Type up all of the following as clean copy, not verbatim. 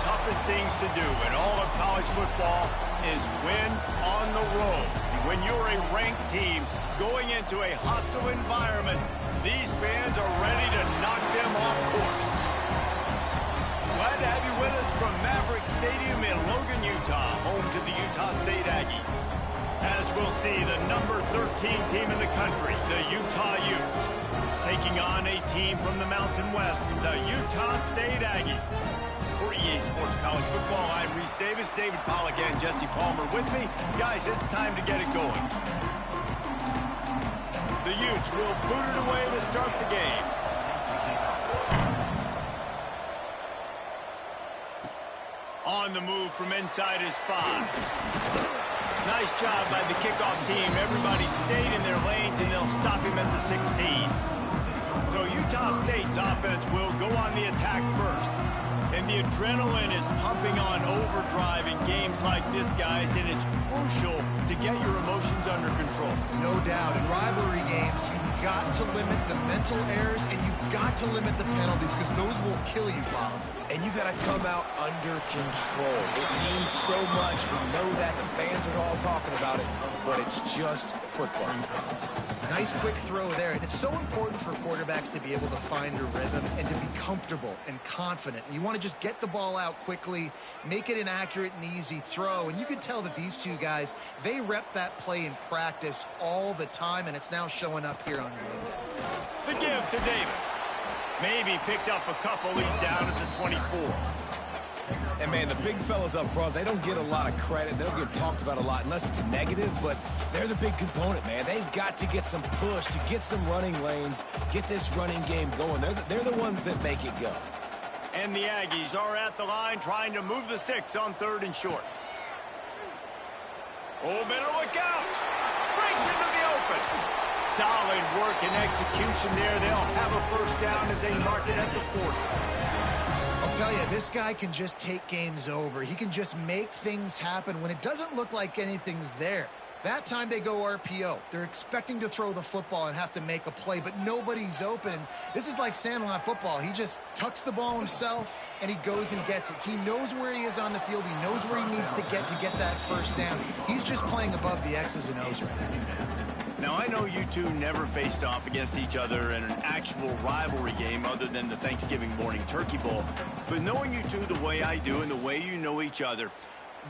toughest things to do in all of college football is win on the road. When you're a ranked team going into a hostile environment, these fans are ready to knock them off course. Glad to have you with us from Maverick Stadium in Logan, Utah, home to the Utah State Aggies. As we'll see, the number 13 team in the country, the Utah Utes, taking on a team from the Mountain West, the Utah State Aggies. For EA Sports College Football, I'm Reese Davis, David Pollack, and Jesse Palmer with me. Guys, it's time to get it going. The Utes will boot it away to start the game. On the move from inside his 5. Nice job by the kickoff team. Everybody stayed in their lanes, and they'll stop him at the 16. So Utah State's offense will go on the attack first. And the adrenaline is pumping on overdrive in games like this, guys, and it's crucial to get your emotions under control. No doubt. In rivalry games, you've got to limit the mental errors, and you've got to limit the penalties, because those will kill you, Bob. And you got to come out under control. It means so much. We know that. The fans are all talking about it, but it's just football. Nice quick throw there. And it's so important for quarterbacks to be able to find a rhythm and to be comfortable and confident. You want to just get the ball out quickly, make it an accurate and easy throw. And you can tell that these two guys, they rep that play in practice all the time, and it's now showing up here on game day. The give to Davis. Maybe picked up a couple. He's down at the 24. And, man, the big fellas up front, they don't get a lot of credit. They don't get talked about a lot unless it's negative, but they're the big component, man. They've got to get some push, to get some running lanes, get this running game going. They're the ones that make it go. And the Aggies are at the line trying to move the sticks on 3rd and short. Oh, better look out. Breaks into the open. Solid work and execution there. They'll have a first down as they mark it at the 40. I'll tell you, this guy can just take games over. He can just make things happen when it doesn't look like anything's there. That time they go RPO. They're expecting to throw the football and have to make a play, but nobody's open. This is like Sandlot football. He just tucks the ball himself, and he goes and gets it. He knows where he is on the field. He knows where he needs to get that first down. He's just playing above the X's and O's right now. Now, I know you two never faced off against each other in an actual rivalry game other than the Thanksgiving morning Turkey Bowl. But knowing you two the way I do and the way you know each other,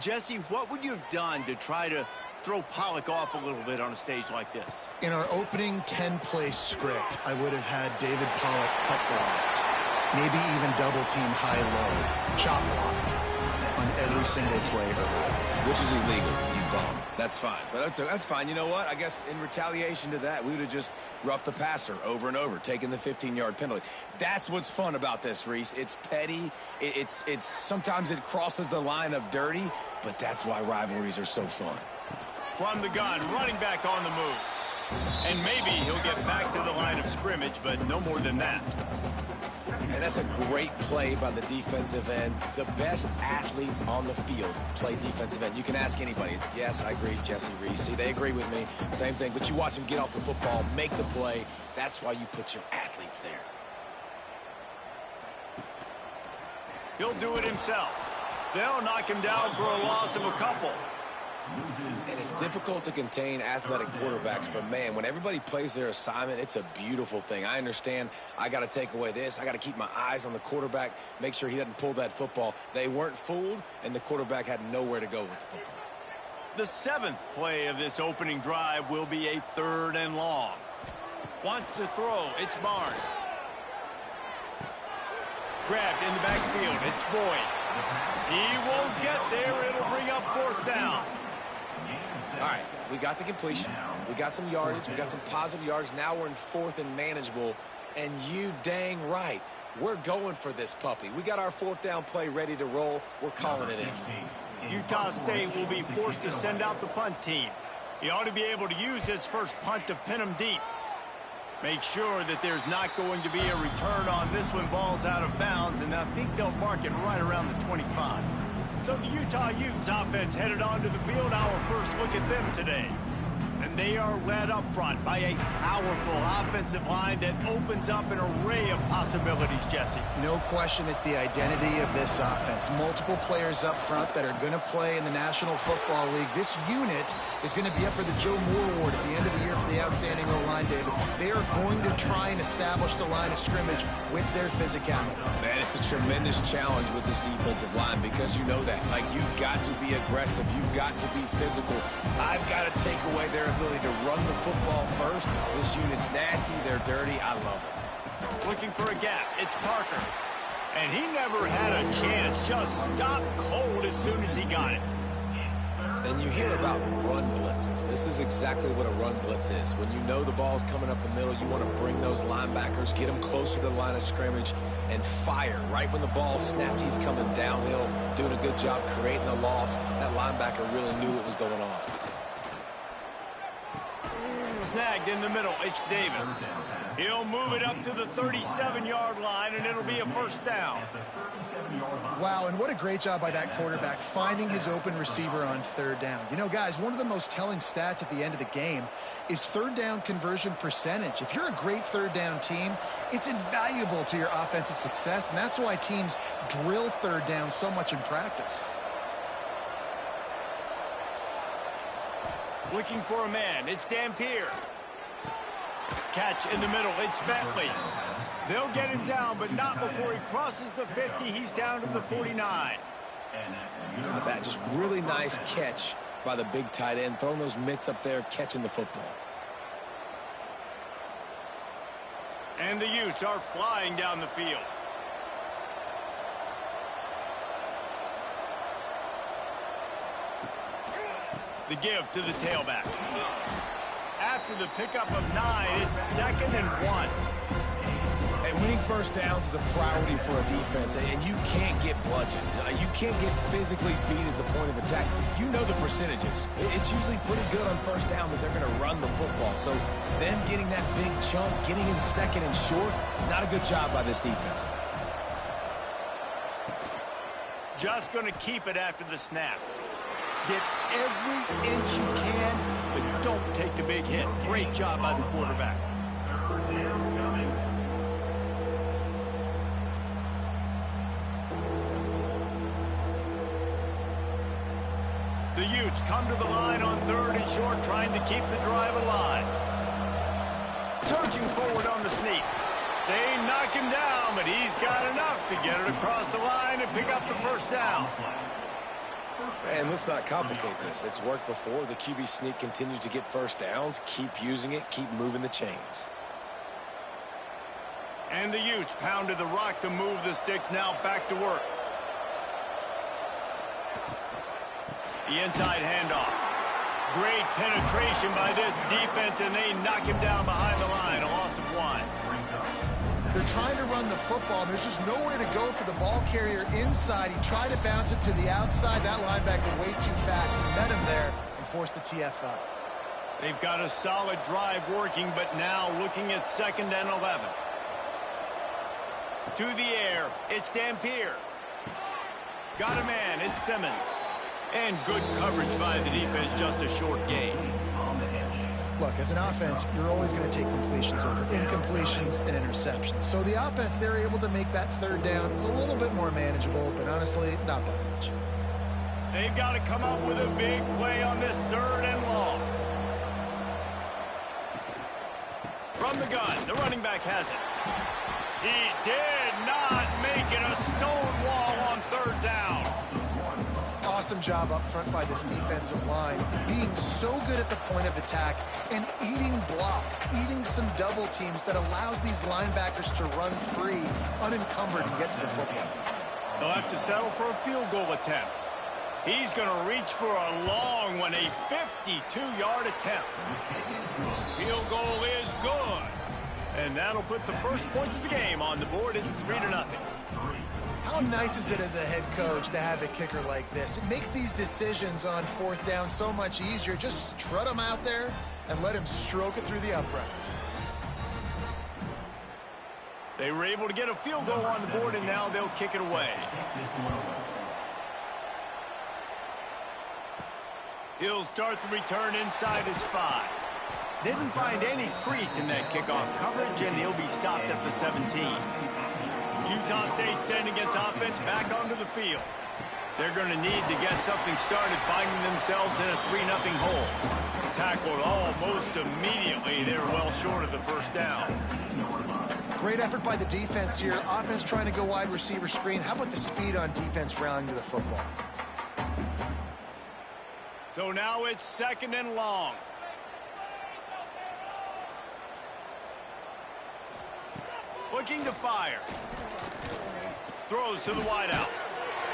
Jesse, what would you have done to try to throw Pollack off a little bit on a stage like this? In our opening 10-play script, I would have had David Pollack cut blocked, maybe even double-team high-low, chop blocked on every single play early. Which is illegal, you bum. That's fine. But that's fine. You know what? I guess in retaliation to that, we would have just roughed the passer over and over, taking the 15-yard penalty. That's what's fun about this, Reese. It's petty. It's sometimes it crosses the line of dirty, but that's why rivalries are so fun. From the gun, running back on the move. And maybe he'll get back to the line of scrimmage, but no more than that. And that's a great play by the defensive end. The best athletes on the field play defensive end. You can ask anybody. Yes, I agree, Jesse, Reese. See, they agree with me. Same thing. But you watch them get off the football, make the play. That's why you put your athletes there. He'll do it himself. They'll knock him down for a loss of a couple. And it's difficult to contain athletic quarterbacks, but, man, when everybody plays their assignment, it's a beautiful thing. I understand I got to take away this. I got to keep my eyes on the quarterback, make sure he doesn't pull that football. They weren't fooled, and the quarterback had nowhere to go with the football. The 7th play of this opening drive will be a 3rd and long. Wants to throw. It's Barnes. Grabbed in the backfield. It's Boyd. He won't get there. It'll bring up 4th down. All right, we got the completion. We got some yardage. We got some positive yards. Now we're in 4th and manageable. And you dang right, we're going for this puppy. We got our 4th down play ready to roll. We're calling it in. Utah State will be forced to send out the punt team. He ought to be able to use his first punt to pin him deep. Make sure that there's not going to be a return on this one. Ball's out of bounds, and I think they'll mark it right around the 25. So the Utah Utes offense headed onto the field. Our first look at them today. And they are led up front by a powerful offensive line that opens up an array of possibilities, Jesse. No question it's the identity of this offense. Multiple players up front that are going to play in the National Football League. This unit is going to be up for the Joe Moore Award at the end of the year for the outstanding O-line, David. They are going to try and establish the line of scrimmage with their physicality. Man, it's a tremendous challenge with this defensive line because you know that. Like, you've got to be aggressive. You've got to be physical. I've got to take away their ability to run the football first. This unit's nasty. They're dirty. I love it. Looking for a gap. It's Parker. And he never had a chance. Just stopped cold as soon as he got it. And you hear about run blitzes. This is exactly what a run blitz is. When you know the ball's coming up the middle, you want to bring those linebackers, get them closer to the line of scrimmage, and fire. Right when the ball snapped, he's coming downhill, doing a good job creating the loss. That linebacker really knew what was going on. Snagged in the middle. It's Davis. He'll move it up to the 37-yard line, and it'll be a first down. Wow, and what a great job by that quarterback finding his open receiver on third down. You know, guys, one of the most telling stats at the end of the game is third down conversion percentage. If you're a great third down team, it's invaluable to your offensive success, and that's why teams drill third down so much in practice. Looking for a man. It's Dampier. Catch in the middle. It's Bentley. They'll get him down, but not before he crosses the 50. He's down to the 49. How about that? Just really nice catch by the big tight end, throwing those mitts up there, catching the football. And the Utes are flying down the field. The give to the tailback. After the pickup of 9, it's 2nd and 1. Hey, winning first downs is a priority for a defense, and you can't get bludgeoned. You can't get physically beat at the point of attack. You know the percentages. It's usually pretty good on first down that they're going to run the football. So them getting that big chunk, getting in 2nd and short, not a good job by this defense. Just going to keep it after the snap. Get every inch you can, but don't take the big hit. Great job by the quarterback. The Utes come to the line on 3rd and short, trying to keep the drive alive. Surging forward on the sneak. They knock him down, but he's got enough to get it across the line and pick up the first down. And let's not complicate this. It's worked before. The QB sneak continues to get first downs. Keep using it. Keep moving the chains. And the Utes pounded the rock to move the sticks. Now back to work. The inside handoff. Great penetration by this defense, and they knock him down behind the line. A loss of 1. They're trying to run the football. There's just nowhere to go for the ball carrier inside. He tried to bounce it to the outside. That linebacker way too fast. He met him there and forced the TFL. They've got a solid drive working, but now looking at 2nd and 11. To the air, it's Dampier. Got a man, it's Simmons. And good coverage by the defense, just a short gain. Look, as an offense, you're always going to take completions over incompletions and interceptions. So the offense, they're able to make that third down a little bit more manageable, but honestly, not by much. They've got to come up with a big play on this 3rd and long. From the gun, the running back has it. He did not make it a stone wall on 3rd down. Awesome job up front by this defensive line, being so good at the point of attack and eating blocks, eating some double teams that allows these linebackers to run free, unencumbered, and get to the football. They'll have to settle for a field goal attempt. He's going to reach for a long one, a 52-yard attempt. Field goal is good. And that'll put the first points of the game on the board. It's 3-0. How nice is it as a head coach to have a kicker like this? It makes these decisions on 4th down so much easier. Just strut him out there and let him stroke it through the uprights. They were able to get a field goal on the board, and now they'll kick it away. He'll start the return inside his 5. Didn't find any crease in that kickoff coverage, and he'll be stopped at the 17. Utah State sending its offense back onto the field. They're going to need to get something started, finding themselves in a 3-0 hole. Tackled almost immediately. They're well short of the first down. Great effort by the defense here. Offense trying to go wide receiver screen. How about the speed on defense rallying to the football? So now it's 2nd and long. Looking to fire. Throws to the wideout.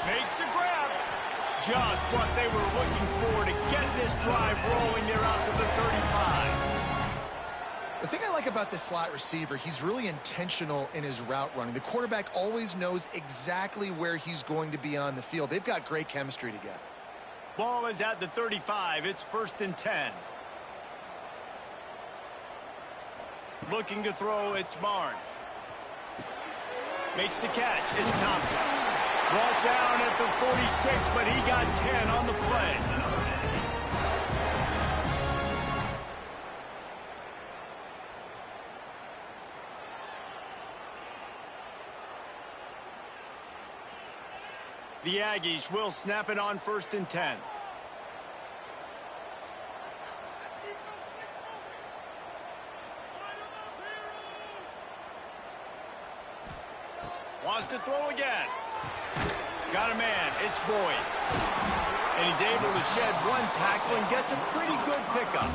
Makes the grab. Just what they were looking for to get this drive rolling. They're out to the 35. The thing I like about this slot receiver, he's really intentional in his route running. The quarterback always knows exactly where he's going to be on the field. They've got great chemistry together. Ball is at the 35. It's 1st and 10. Looking to throw, it's Barnes. Makes the catch. It's Thompson. Brought down at the 46, but he got 10 on the play. The Aggies will snap it on 1st and 10. Wants to throw again. Got a man. It's Boyd. And he's able to shed one tackle and gets a pretty good pickup.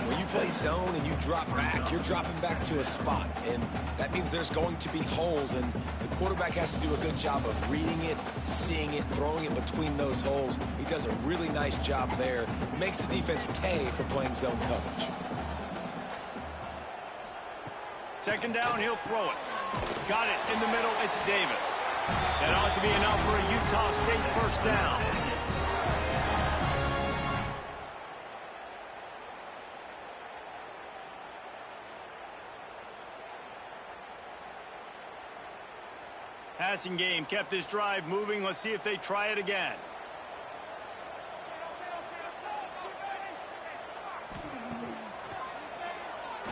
When you play zone and you drop back, you're dropping back to a spot. And that means there's going to be holes. And the quarterback has to do a good job of reading it, seeing it, throwing it between those holes. He does a really nice job there. Makes the defense pay for playing zone coverage. 2nd down, he'll throw it. Got it in the middle. It's Davis. That ought to be enough for a Utah State 1st down. Passing game kept this drive moving. Let's see if they try it again.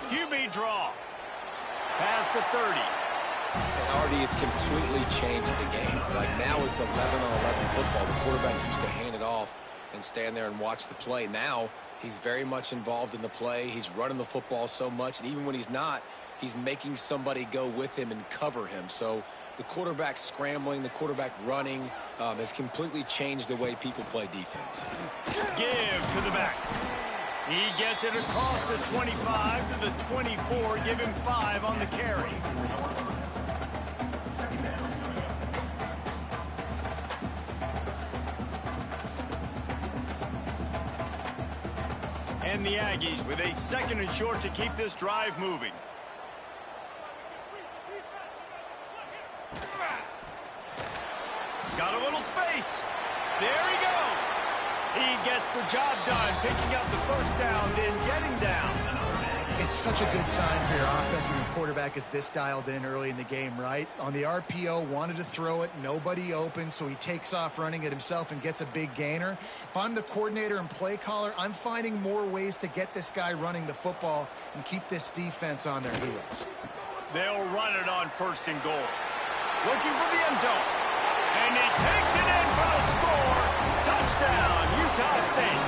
QB draw. Past the 30. And Artie, it's completely changed the game. Like now it's 11-on-11 football. The quarterback used to hand it off and stand there and watch the play. Now he's very much involved in the play. He's running the football so much, and even when he's not, he's making somebody go with him and cover him. So the quarterback scrambling, the quarterback running has completely changed the way people play defense. Give to the back. He gets it across the 25 to the 24. Give him 5 on the carry. And the Aggies with a 2nd and short to keep this drive moving. Got a little space. There he goes. He gets the job done, picking up the 1st down, then getting down. It's such a good sign for your offense when your quarterback is this dialed in early in the game, right? On the RPO, wanted to throw it, nobody open, so he takes off running it himself and gets a big gainer. If I'm the coordinator and play caller, I'm finding more ways to get this guy running the football and keep this defense on their heels. They'll run it on 1st and goal. Looking for the end zone. And he takes it in for the score. Touchdown, Utah State.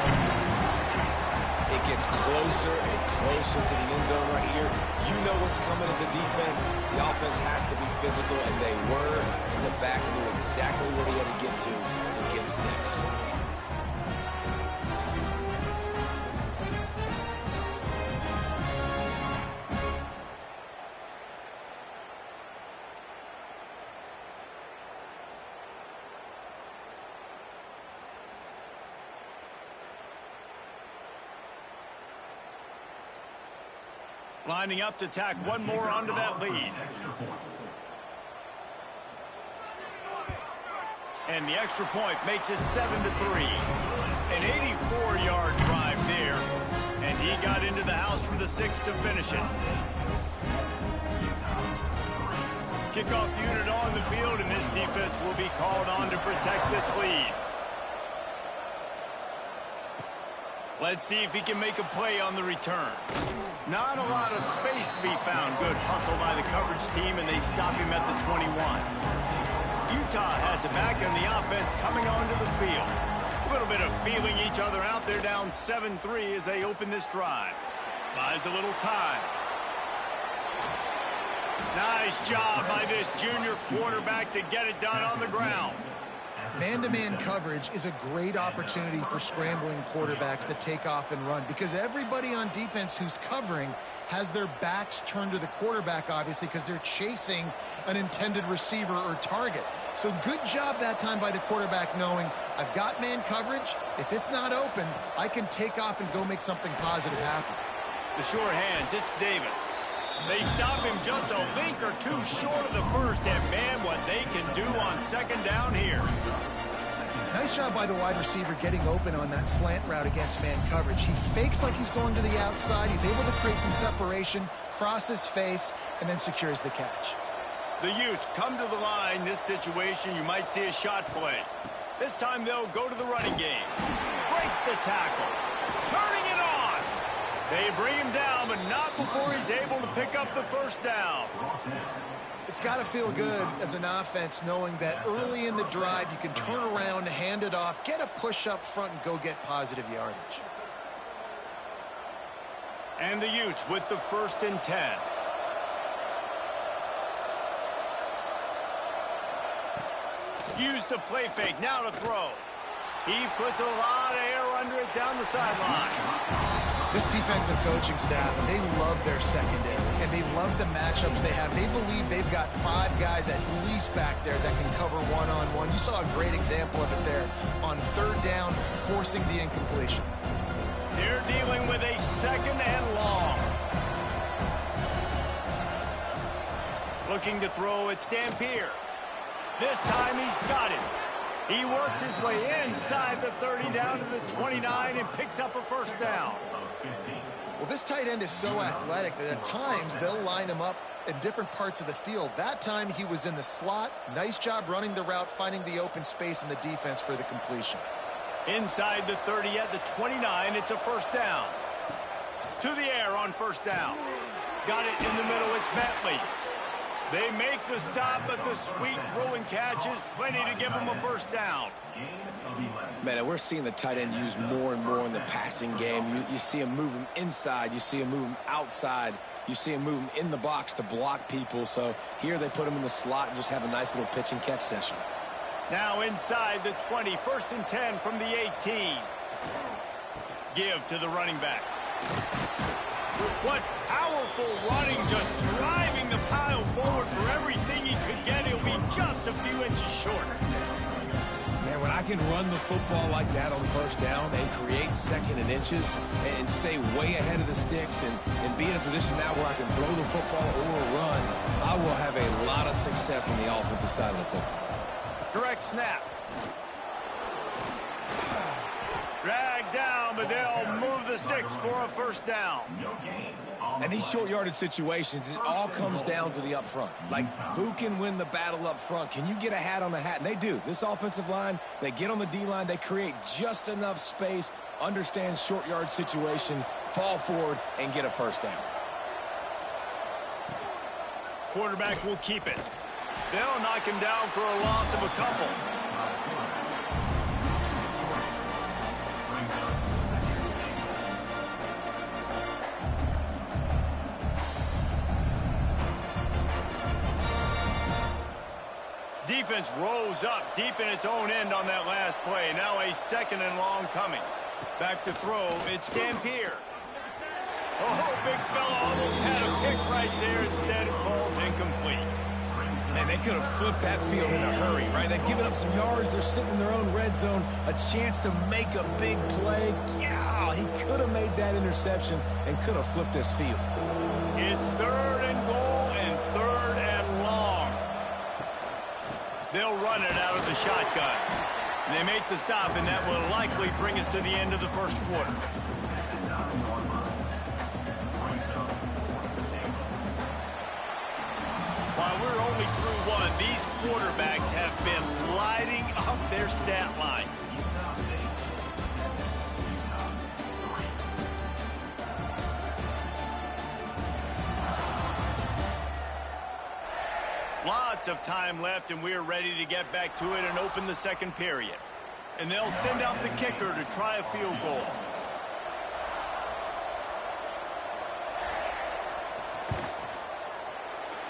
It gets closer and closer to the end zone right here. You know what's coming as a defense. The offense has to be physical, and they were. And the back knew exactly where he had to get to get 6. Lining up to tack one more onto that lead. And the extra point makes it 7-3. An 84-yard drive there. And he got into the house from the 6 to finish it. Kickoff unit on the field, and this defense will be called on to protect this lead. Let's see if he can make a play on the return. Not a lot of space to be found. Good hustle by the coverage team, and they stop him at the 21. Utah has it back, and the offense coming onto the field. A little bit of feeling each other out. They're down 7-3 as they open this drive. Buys a little time. Nice job by this junior quarterback to get it done on the ground. Man-to-man coverage is a great opportunity for scrambling quarterbacks to take off and run because everybody on defense who's covering has their backs turned to the quarterback, obviously, because they're chasing an intended receiver or target. So good job that time by the quarterback knowing I've got man coverage. If it's not open, I can take off and go make something positive happen. The short hands, it's Davis. They stop him just a link or two short of the first, and man, what they can do on second down here. Nice job by the wide receiver getting open on that slant route against man coverage. He fakes like he's going to the outside. He's able to create some separation, cross his face, and then secures the catch. The Utes come to the line. This situation, you might see a shot play. This time they'll go to the running game. Breaks the tackle. Turning it on. They bring him down, but not before he's able to pick up the first down. It's got to feel good as an offense knowing that early in the drive you can turn around, hand it off, get a push up front, and go get positive yardage. And the Utes with the 1st and 10. Use the play fake, now to throw. He puts a lot of air under it down the sideline. This defensive coaching staff, they love their secondary, and they love the matchups they have. They believe they've got 5 guys at least back there that can cover one-on-one. You saw a great example of it there on 3rd down, forcing the incompletion. They're dealing with a 2nd and long. Looking to throw, it's Dampier. This time he's got it. He works his way inside the 30 down to the 29 and picks up a 1st down. Well, this tight end is so athletic that at times they'll line him up in different parts of the field. That time he was in the slot. Nice job running the route, finding the open space in the defense for the completion. Inside the 30 at the 29, it's a 1st down. To the air on 1st down. Got it in the middle, it's Bentley. They make the stop, but the sweet throw and catch is plenty to give them a 1st down. Man, we're seeing the tight end used more and more in the passing game. You see him move him inside. You see him move him outside. You see him move him in the box to block people. So here they put him in the slot and just have a nice little pitch and catch session. Now inside the 20, 1st and 10 from the 18. Give to the running back. What powerful running, just driving the pile forward for everything he could get. He'll be just a few inches short. Man, when I can run the football like that on 1st down and create 2nd and inches and stay way ahead of the sticks and be in a position now where I can throw the football or run, I will have a lot of success on the offensive side of the football. Direct snap. Drag down, but they'll move the sticks for a 1st down. And these short yardage situations, it all comes down to the up front. Like, who can win the battle up front? Can you get a hat on the hat? And they do. This offensive line, they get on the D-line, they create just enough space, understand short yard situation, fall forward, and get a 1st down. Quarterback will keep it. They'll knock him down for a loss of a couple. Defense rose up deep in its own end on that last play. Now a 2nd and long coming. Back to throw, it's Dampier. Oh, big fella almost had a pick right there. Instead, it falls incomplete. And they could have flipped that field in a hurry, right? They've given up some yards. They're sitting in their own red zone. A chance to make a big play. Yeah, he could have made that interception and could have flipped this field. It's 3rd and goal and 3rd and long. They'll run it out of the shotgun. And they make the stop, and that will likely bring us to the end of the 1st quarter. While we're only through one, these quarterbacks have been lighting up their stat lines. Lots of time left, and we're ready to get back to it and open the second period. And they'll send out the kicker to try a field goal.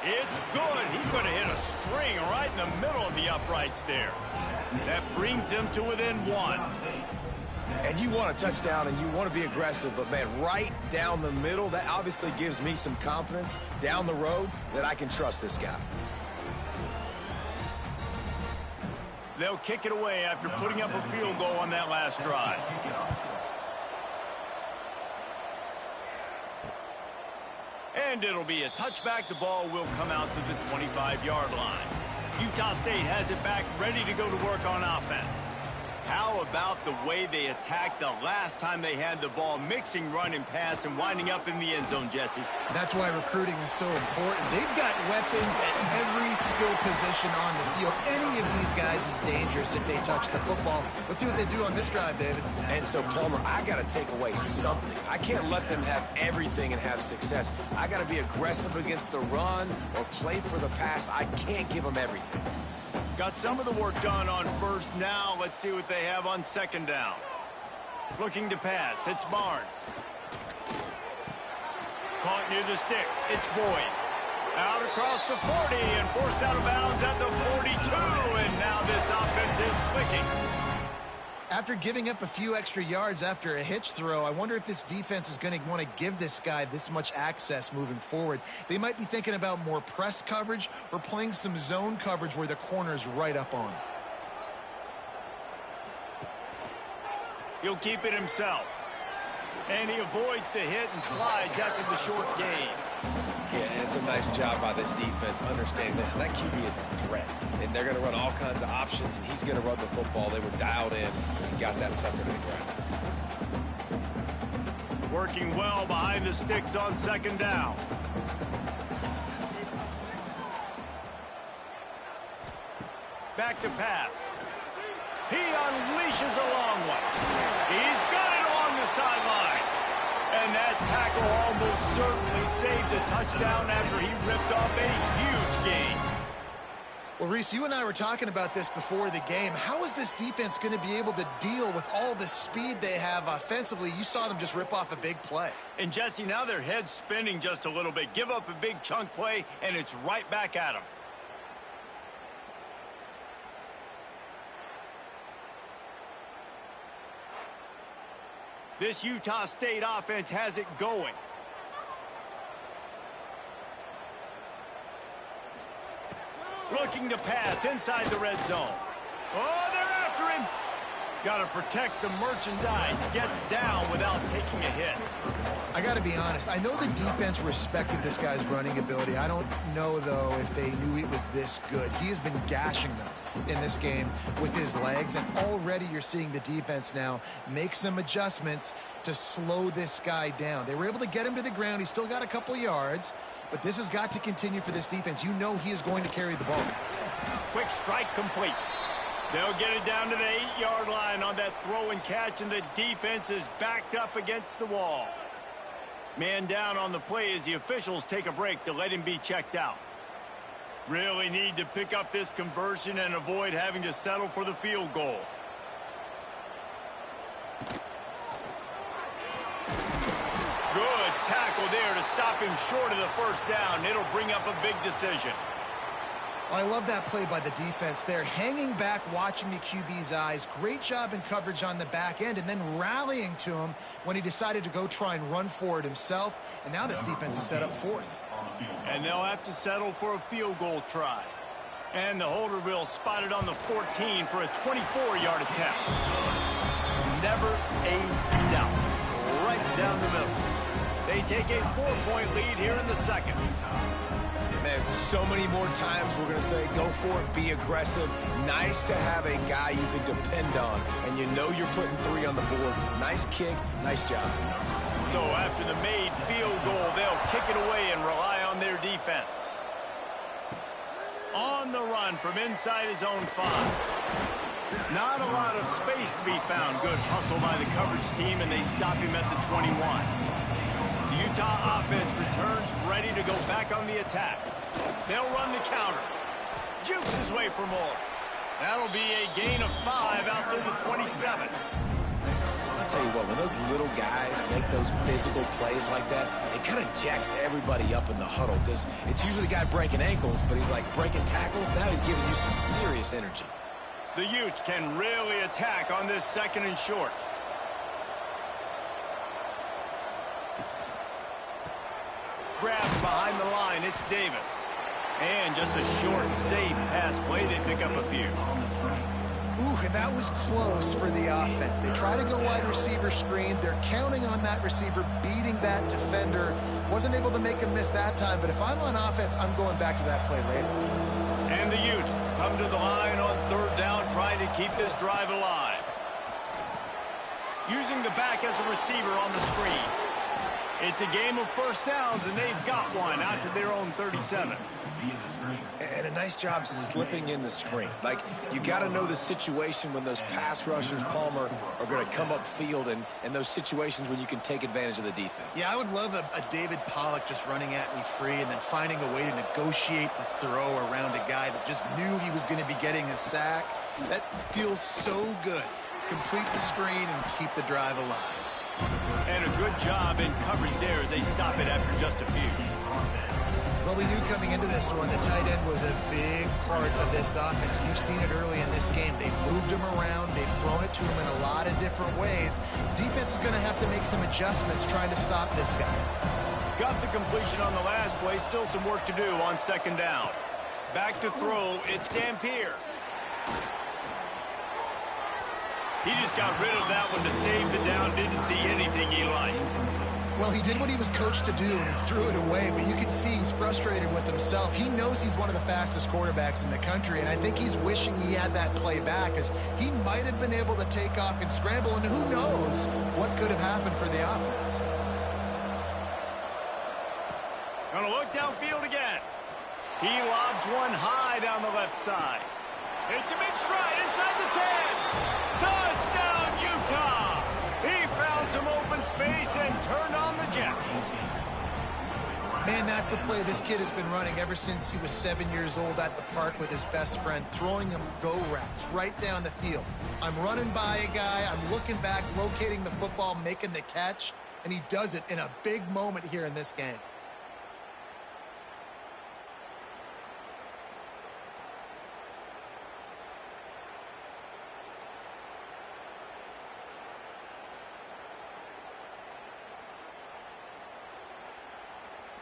It's good. He could have hit a string right in the middle of the uprights there. That brings him to within 1. And you want a touchdown and you want to be aggressive, but, man, right down the middle, that obviously gives me some confidence down the road that I can trust this guy. They'll kick it away after putting up a field goal on that last drive. And it'll be a touchback. The ball will come out to the 25-yard line. Utah State has it back, ready to go to work on offense. How about the way they attacked the last time they had the ball, mixing run and pass and winding up in the end zone, Jesse? That's why recruiting is so important. They've got weapons at every skill position on the field. Any of these guys is dangerous if they touch the football. Let's see what they do on this drive, David. And so, Palmer, I got to take away something. I can't let them have everything and have success. I got to be aggressive against the run or play for the pass. I can't give them everything. Got some of the work done on first. Now let's see what they have on second down. Looking to pass. It's Barnes. Caught near the sticks. It's Boyd. Out across the 40 and forced out of bounds at the 42. And now this offense is clicking. After giving up a few extra yards after a hitch throw, I wonder if this defense is going to want to give this guy this much access moving forward. They might be thinking about more press coverage or playing some zone coverage where the corner's right up on him. He'll keep it himself. And he avoids the hit and slides after the short gain. Yeah, and it's a nice job by this defense understanding this. And that QB is a threat. And they're going to run all kinds of options, and he's going to run the football. They were dialed in and got that sucker to the ground. Working well behind the sticks on second down. Back to pass. He unleashes a long one. He's got it along the sideline. And that tackle almost certainly saved a touchdown after he ripped off a huge gain. Well, Reese, you and I were talking about this before the game. How is this defense going to be able to deal with all the speed they have offensively? You saw them just rip off a big play. And, Jesse, now their head's spinning just a little bit. Give up a big chunk play, and it's right back at them. This Utah State offense has it going. Looking to pass inside the red zone. Oh, they're after him. Got to protect the merchandise. Gets down without taking a hit. I got to be honest. I know the defense respected this guy's running ability. I don't know, though, if they knew he was this good. He has been gashing them in this game with his legs, and already you're seeing the defense now make some adjustments to slow this guy down. They were able to get him to the ground. He's still got a couple yards, but this has got to continue for this defense. You know he is going to carry the ball. Quick strike complete. They'll get it down to the 8-yard line on that throw and catch, and the defense is backed up against the wall. Man down on the play as the officials take a break to let him be checked out. Really need to pick up this conversion and avoid having to settle for the field goal. Good tackle there to stop him short of the first down. It'll bring up a big decision. I love that play by the defense there. Hanging back, watching the QB's eyes. Great job in coverage on the back end, and then rallying to him when he decided to go try and run for it himself. And now this defense is set up fourth. And they'll have to settle for a field goal try. And the holder will spot it on the 14 for a 24-yard attempt. Never a doubt. Right down the middle. They take a 4-point lead here in the second. Man, so many more times we're going to say, go for it, be aggressive. Nice to have a guy you can depend on, and you know you're putting 3 on the board. Nice kick, nice job. So after the made field goal, they'll kick it away and rely on their defense. On the run from inside his own 5. Not a lot of space to be found. Good hustle by the coverage team, and they stop him at the 21. The Utah offense returns ready to go back on the attack. They'll run the counter. jukes his way for more. That'll be a gain of 5 out to the 27. I'll tell you what, when those little guys make those physical plays like that, it kind of jacks everybody up in the huddle because it's usually the guy breaking ankles, but he's like breaking tackles. Now he's giving you some serious energy. The Utes can really attack on this 2nd and short. Grabbed behind the line, it's Davis. And just a short, safe pass play. They pick up a few. Ooh, and that was close for the offense. They try to go wide receiver screen. They're counting on that receiver beating that defender. Wasn't able to make a miss that time, but if I'm on offense, I'm going back to that play later. And the Utes come to the line on 3rd down, trying to keep this drive alive. Using the back as a receiver on the screen. It's a game of 1st downs, and they've got one out to their own 37. And a nice job slipping in the screen. Like, you got to know the situation when those pass rushers, Palmer, are going to come up field and those situations when you can take advantage of the defense. Yeah, I would love a David Pollock just running at me free and then finding a way to negotiate the throw around a guy that just knew he was going to be getting a sack. That feels so good. Complete the screen and keep the drive alive. And a good job in coverage there as they stop it after just a few. Well, we knew coming into this one, the tight end was a big part of this offense. You've seen it early in this game. They've moved him around. They've thrown it to him in a lot of different ways. Defense is going to have to make some adjustments trying to stop this guy. Got the completion on the last play. Still some work to do on 2nd down. Back to throw. It's Dampier. He just got rid of that one to save the down. Didn't see anything he liked. Well, he did what he was coached to do, and he threw it away, but you can see he's frustrated with himself. He knows he's one of the fastest quarterbacks in the country, and I think he's wishing he had that play back, as he might have been able to take off and scramble, and who knows what could have happened for the offense. Gonna look downfield again. He lobs one high down the left side. It's a big stride inside the 10. Touchdown, Utah! He found some open space and turned on the Jets. Man, that's a play this kid has been running ever since he was 7 years old at the park with his best friend, throwing him go routes right down the field. I'm running by a guy, I'm looking back, locating the football, making the catch, and he does it in a big moment here in this game.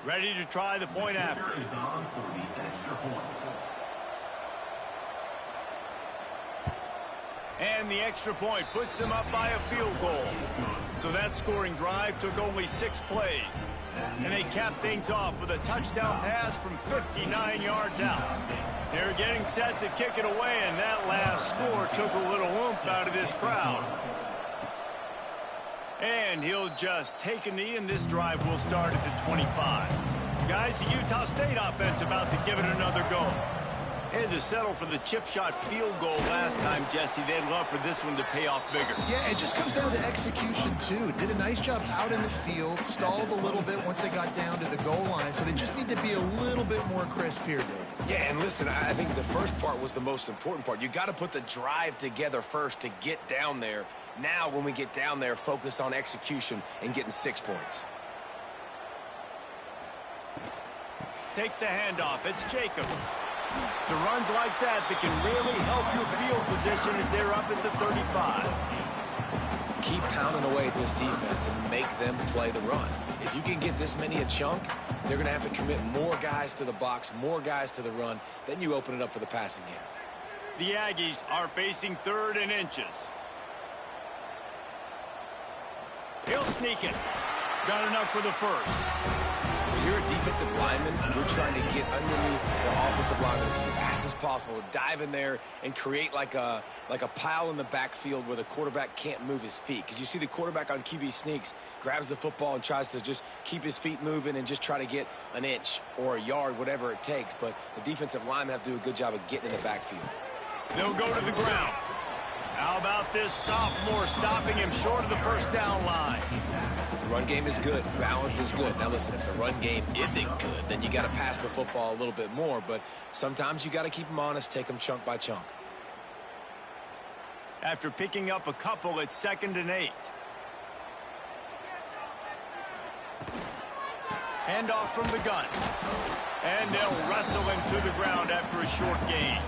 Ready to try the point after. And the extra point puts them up by a field goal. So that scoring drive took only 6 plays. And they capped things off with a touchdown pass from 59 yards out. They're getting set to kick it away, and that last score took a little oomph out of this crowd. And he'll just take a knee, and this drive will start at the 25. Guys, the Utah State offense about to give it another go. They had to settle for the chip shot field goal last time, Jesse. They'd love for this one to pay off bigger. Yeah, it just comes down to execution, too. Did a nice job out in the field, stalled a little bit once they got down to the goal line, so they just need to be a little bit more crisp here, Dave. Yeah, and listen, I think the first part was the most important part. You got to put the drive together first to get down there. Now, when we get down there, focus on execution and getting 6 points. Takes the handoff. It's Jacobs. It's runs like that that can really help your field position as they're up at the 35. Keep pounding away at this defense and make them play the run. If you can get this many a chunk, they're going to have to commit more guys to the box, more guys to the run. Then you open it up for the passing game. The Aggies are facing 3rd and inches. He'll sneak it. Got enough for the first. When you're a defensive lineman, you're trying to get underneath the offensive lineman as fast as possible, dive in there and create like a pile in the backfield where the quarterback can't move his feet. Because you see the quarterback on QB sneaks, grabs the football and tries to just keep his feet moving and just try to get an inch or a yard, whatever it takes. But the defensive linemen have to do a good job of getting in the backfield. They'll go to the ground. How about this sophomore stopping him short of the first down line? Run game is good. Balance is good. Now, listen, if the run game isn't good, then you got to pass the football a little bit more. But sometimes you got to keep them honest, take them chunk by chunk. After picking up a couple, it's 2nd and 8. Handoff from the gun. And they'll wrestle him to the ground after a short gain.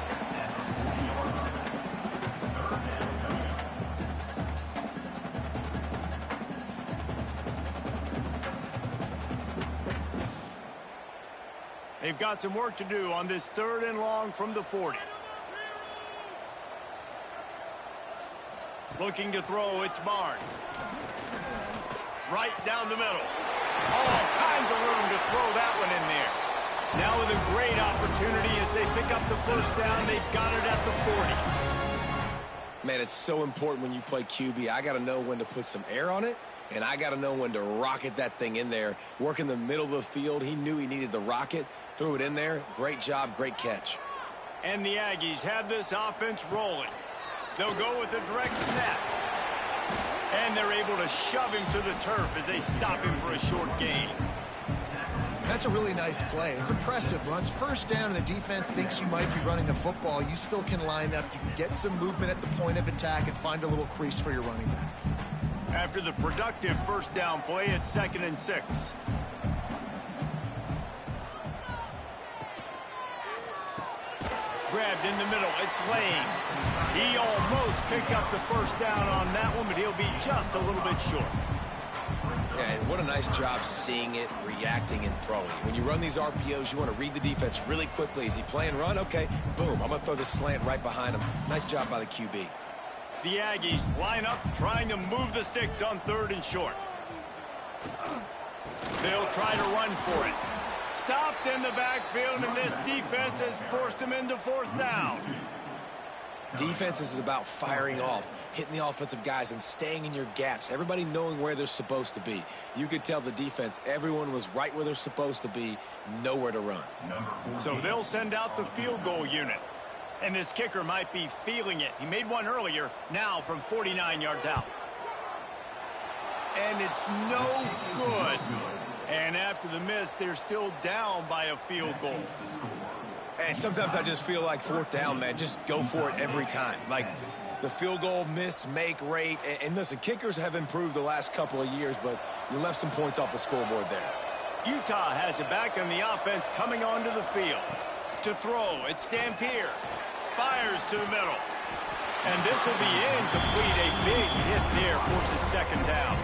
They've got some work to do on this 3rd and long from the 40. Looking to throw, it's Barnes. Right down the middle. All kinds of room to throw that one in there. Now with a great opportunity as they pick up the first down, they've got it at the 40. Man, it's so important when you play QB. I got to know when to put some air on it, and I got to know when to rocket that thing in there. Work in the middle of the field. He knew he needed the rocket. Threw it in there. Great job, great catch. And the Aggies have this offense rolling. They'll go with a direct snap. And they're able to shove him to the turf as they stop him for a short gain. That's a really nice play. It's impressive. Once first down and the defense thinks you might be running the football, you still can line up. You can get some movement at the point of attack and find a little crease for your running back. After the productive first down play, it's 2nd and 6. Grabbed in the middle, it's Lane. He almost picked up the first down on that one, but he'll be just a little bit short. Yeah, and what a nice job seeing it, reacting, and throwing. When you run these RPOs, you want to read the defense really quickly. Is he playing run? Okay, boom, I'm going to throw the slant right behind him. Nice job by the QB. The Aggies line up, trying to move the sticks on 3rd and short. They'll try to run for it. Stopped in the backfield, and this defense has forced him into 4th down. Defense is about firing off, hitting the offensive guys, and staying in your gaps. Everybody knowing where they're supposed to be. You could tell the defense, everyone was right where they're supposed to be, nowhere to run. So they'll send out the field goal unit. And this kicker might be feeling it. He made one earlier, now from 49 yards out. And it's no good. And after the miss, they're still down by a field goal. And sometimes I just feel like 4th down, man. Just go for it every time. Like the field goal miss, make rate. And listen, kickers have improved the last couple of years, but you left some points off the scoreboard there. Utah has it back on the offense coming onto the field. To throw, it's Dampier. Fires to the middle. And this will be incomplete. A big hit there forces 2nd down.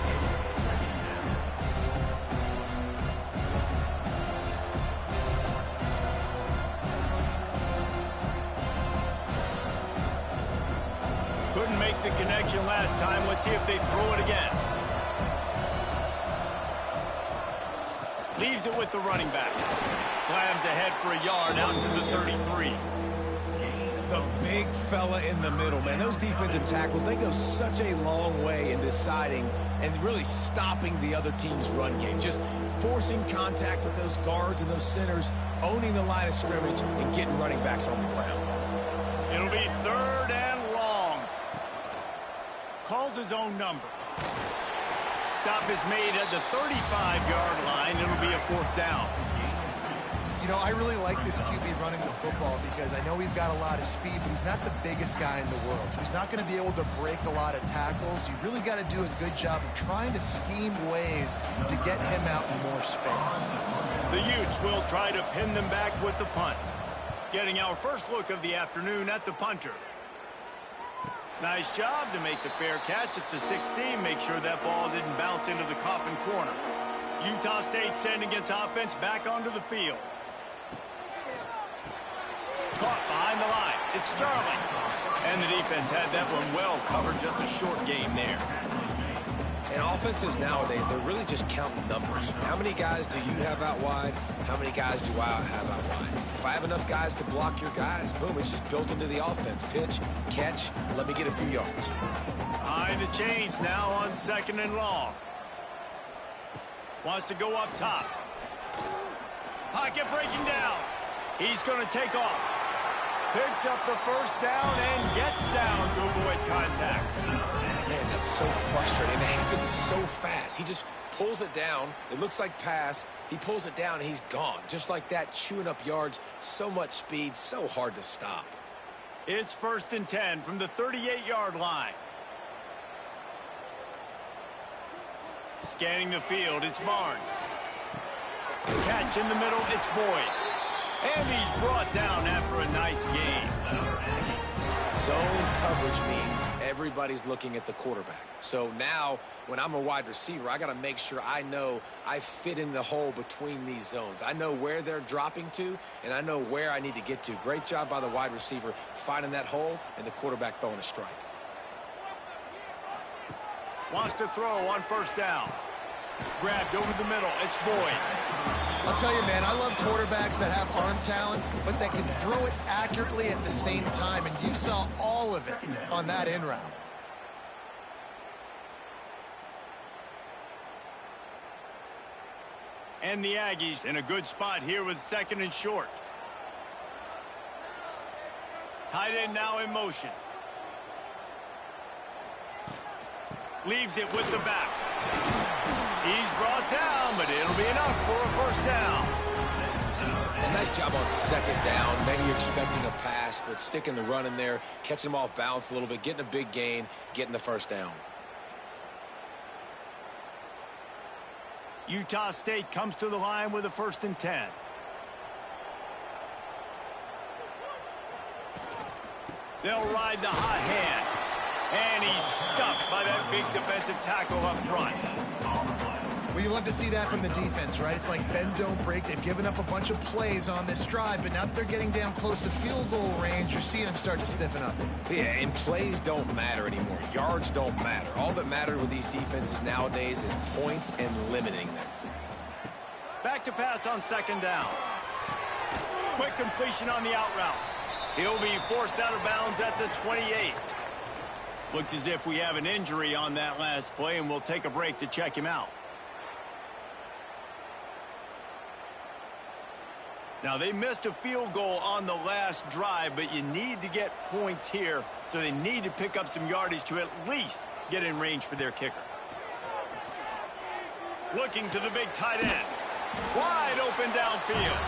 Couldn't make the connection last time. Let's see if they throw it again. Leaves it with the running back. Slams ahead for a yard out to the 33. The big fella in the middle, man. Those defensive tackles, they go such a long way in deciding and really stopping the other team's run game. Just forcing contact with those guards and those centers, owning the line of scrimmage, and getting running backs on the ground. It'll be 3rd and long. Calls his own number. Stop is made at the 35-yard line. It'll be a 4th down. You know, I really like this QB running the football because I know he's got a lot of speed, but he's not the biggest guy in the world. So he's not going to be able to break a lot of tackles. You really got to do a good job of trying to scheme ways to get him out in more space. The Utes will try to pin them back with the punt. Getting our first look of the afternoon at the punter. Nice job to make the fair catch at the 16. Make sure that ball didn't bounce into the coffin corner. Utah State sending its offense back onto the field. Caught behind the line. It's Sterling. And the defense had that one well covered. Just a short game there. And offenses nowadays, they're really just counting numbers. How many guys do you have out wide? How many guys do I have out wide? If I have enough guys to block your guys, boom, it's just built into the offense. Pitch, catch, let me get a few yards. Behind the chains now on 2nd and long. Wants to go up top. Pocket breaking down. He's going to take off. Picks up the first down and gets down to avoid contact. Man, that's so frustrating. It happens so fast. He just pulls it down. It looks like pass. He pulls it down, and he's gone. Just like that, chewing up yards. So much speed, so hard to stop. It's 1st and 10 from the 38-yard line. Scanning the field, it's Barnes. Catch in the middle, it's Boyd. And he's brought down after a nice gain. Zone coverage means everybody's looking at the quarterback. So now, when I'm a wide receiver, I got to make sure I know I fit in the hole between these zones. I know where they're dropping to, and I know where I need to get to. Great job by the wide receiver finding that hole, and the quarterback throwing a strike. Wants to throw on 1st down. Grabbed over the middle. It's Boyd. I'll tell you, man, I love quarterbacks that have arm talent, but that can throw it accurately at the same time, and you saw all of it on that in route. And the Aggies in a good spot here with 2nd and short. Tight end now in motion. Leaves it with the back. He's brought down, but it'll be enough for a 1st down. A nice job on 2nd down. Maybe you're expecting a pass, but sticking the run in there, catching him off balance a little bit, getting a big gain, getting the 1st down. Utah State comes to the line with a 1st and 10. They'll ride the hot hand. And he's stuffed by that big defensive tackle up front. Well, you love to see that from the defense, right? It's like bend, don't break. They've given up a bunch of plays on this drive, but now that they're getting down close to field goal range, you're seeing them start to stiffen up. Yeah, and plays don't matter anymore. Yards don't matter. All that matters with these defenses nowadays is points and limiting them. Back to pass on 2nd down. Quick completion on the out route. He'll be forced out of bounds at the 28. Looks as if we have an injury on that last play, and we'll take a break to check him out. Now, they missed a field goal on the last drive, but you need to get points here, so they need to pick up some yardage to at least get in range for their kicker. Looking to the big tight end. Wide open downfield.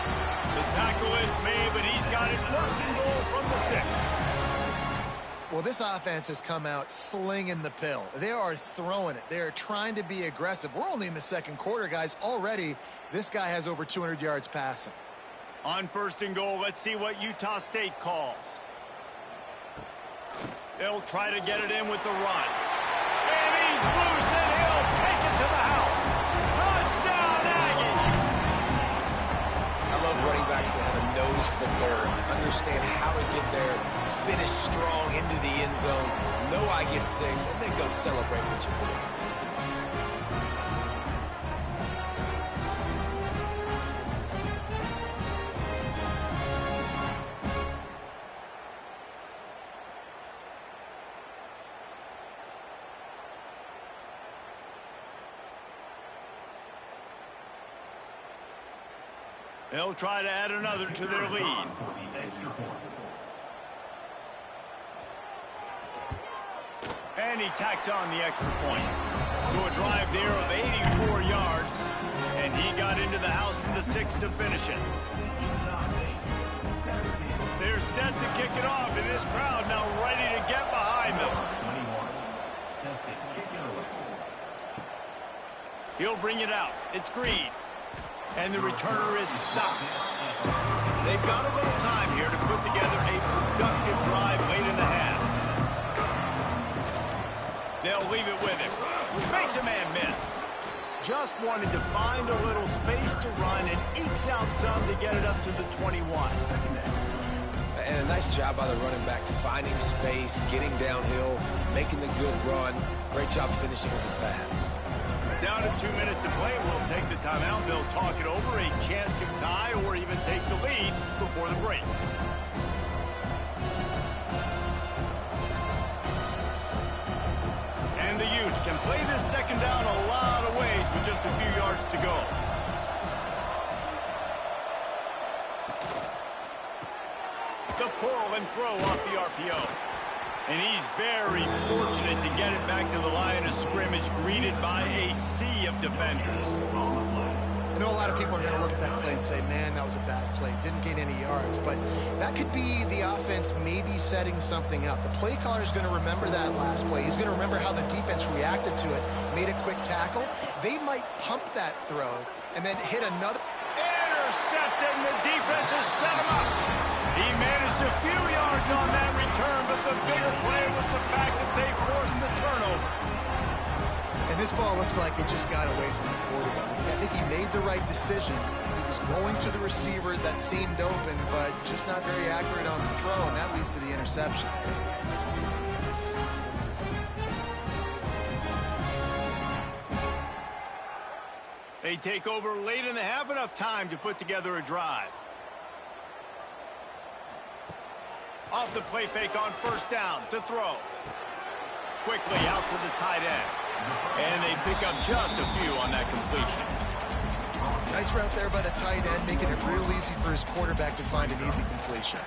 The tackle is made, but he's got it 1st and goal from the 6. Well, this offense has come out slinging the pill. They are throwing it. They are trying to be aggressive. We're only in the 2nd quarter, guys. Already, this guy has over 200 yards passing. On 1st and goal, let's see what Utah State calls. They'll try to get it in with the run. And he's loose, and he'll take it to the house. Touchdown, Aggie! I love running backs that have a nose for the goal, understand how to get there, finish strong into the end zone, know I get 6, and then go celebrate with your boys. They'll try to add another to their lead. And he tacks on the extra point. So a drive there of 84 yards. And he got into the house from the 6 to finish it. They're set to kick it off, and this crowd now ready to get behind them. He'll bring it out. It's Green. And the returner is stopped. They've got a little time here to put together a productive drive late in the half. They'll leave it with him. Makes a man miss. Just wanted to find a little space to run and ekes out some to get it up to the 21. And a nice job by the running back, finding space, getting downhill, making the good run. Great job finishing with his pads. Down to 2 minutes to play. We'll take the timeout. They'll talk it over. A chance to tie or even take the lead before the break. And the Utes can play this 2nd down a lot of ways with just a few yards to go. the pull and throw off the RPO. And he's very fortunate to get it back to the line of scrimmage, greeted by a sea of defenders. I know a lot of people are going to look at that play and say, man, that was a bad play. Didn't gain any yards. But that could be the offense maybe setting something up. The play caller is going to remember that last play. He's going to remember how the defense reacted to it, made a quick tackle. They might pump that throw and then hit another. Intercepted, and the defense has set him up. He managed a few yards on that return, but the bigger play was the fact that they forced the turnover. And this ball looks like it just got away from the quarterback. I think he made the right decision. He was going to the receiver that seemed open, but just not very accurate on the throw, and that leads to the interception. They take over late in the half, enough time to put together a drive. Off the play fake on first down to throw. Quickly out to the tight end. And they pick up just a few on that completion. Nice route there by the tight end, making it real easy for his quarterback to find an easy completion.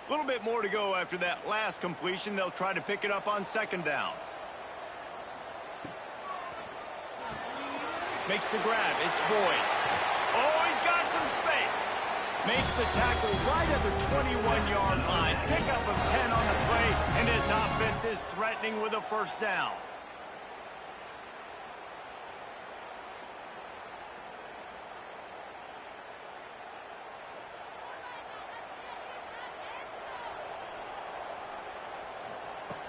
A little bit more to go after that last completion. They'll try to pick it up on second down. Makes the grab. It's Boyd. Oh, he's got some space. Makes the tackle right at the 21-yard line. Pickup of 10 on the play, and his offense is threatening with a first down.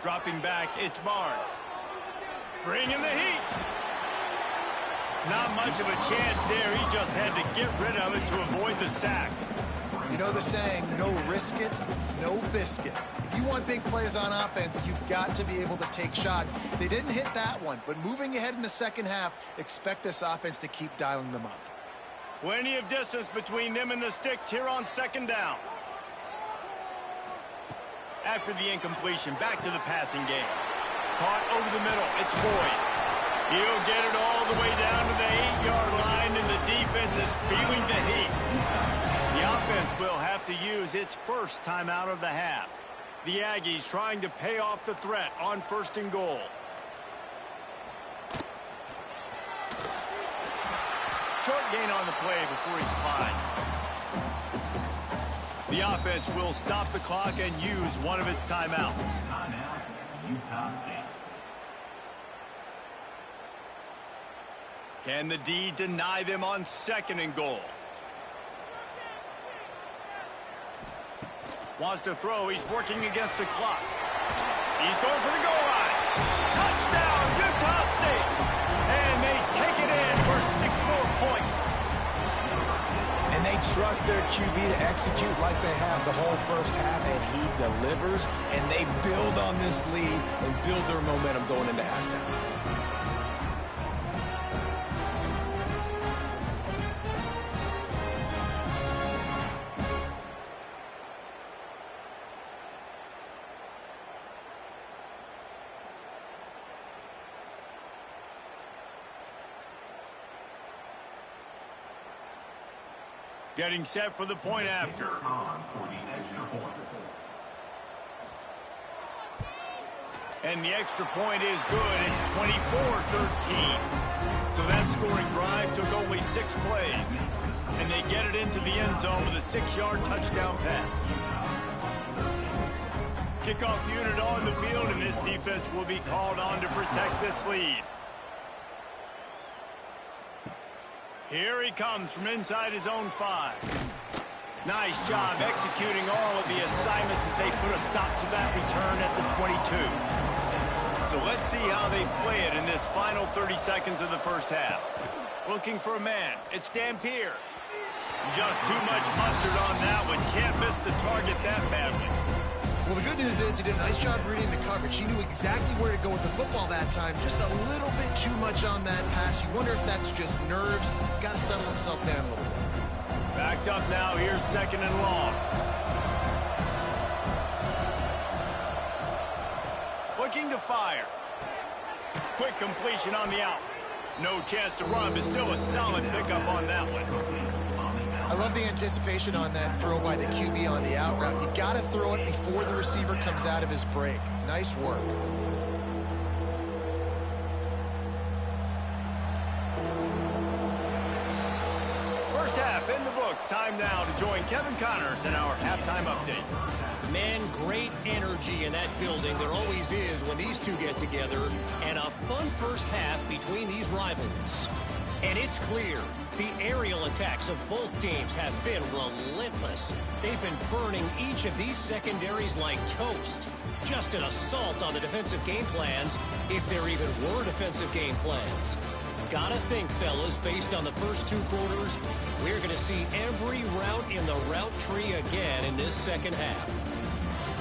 Dropping back, it's Barnes. Bringing the heat. Not much of a chance there. He just had to get rid of it to avoid the sack. You know the saying, no risk it, no biscuit. If you want big plays on offense, you've got to be able to take shots. They didn't hit that one, but moving ahead in the second half, expect this offense to keep dialing them up. Plenty of distance between them and the sticks here on second down. After the incompletion, back to the passing game. Caught over the middle, it's Boyd. He'll get it all the way down to the 8-yard line, and the defense is feeling the heat. The offense will have to use its first timeout of the half. The Aggies trying to pay off the threat on first and goal. Short gain on the play before he slides. The offense will stop the clock and use one of its timeouts. Timeout, Utah State. Can the D deny them on second and goal? Wants to throw. He's working against the clock. He's going for the goal line. Touchdown, Utah State. And they take it in for 6 more points. And they trust their QB to execute like they have the whole first half, and he delivers, and they build on this lead and build their momentum going into halftime. Getting set for the point after. And the extra point is good. It's 24-13. So that scoring drive took only 6 plays. And they get it into the end zone with a 6-yard touchdown pass. Kickoff unit on the field, and this defense will be called on to protect this lead. Here he comes from inside his own 5. Nice job executing all of the assignments as they put a stop to that return at the 22. So let's see how they play it in this final 30 seconds of the first half. Looking for a man. It's Dampier. Just too much mustard on that one. Can't miss the target that badly. Well, the good news is he did a nice job reading the coverage. He knew exactly where to go with the football that time. Just a little bit too much on that pass. You wonder if that's just nerves. He's got to settle himself down a little bit. Backed up now. Here's second and long. Looking to fire. Quick completion on the out. No chance to run, but still a solid pickup on that one. I love the anticipation on that throw by the QB on the out route. You got to throw it before the receiver comes out of his break. Nice work. First half in the books. Time now to join Kevin Connors in our halftime update. Man, great energy in that building. There always is when these two get together. And a fun first half between these rivals. And it's clear, the aerial attacks of both teams have been relentless. They've been burning each of these secondaries like toast. Just an assault on the defensive game plans, if there even were defensive game plans. Gotta think, fellas, based on the first two quarters, we're going to see every route in the route tree again in this second half.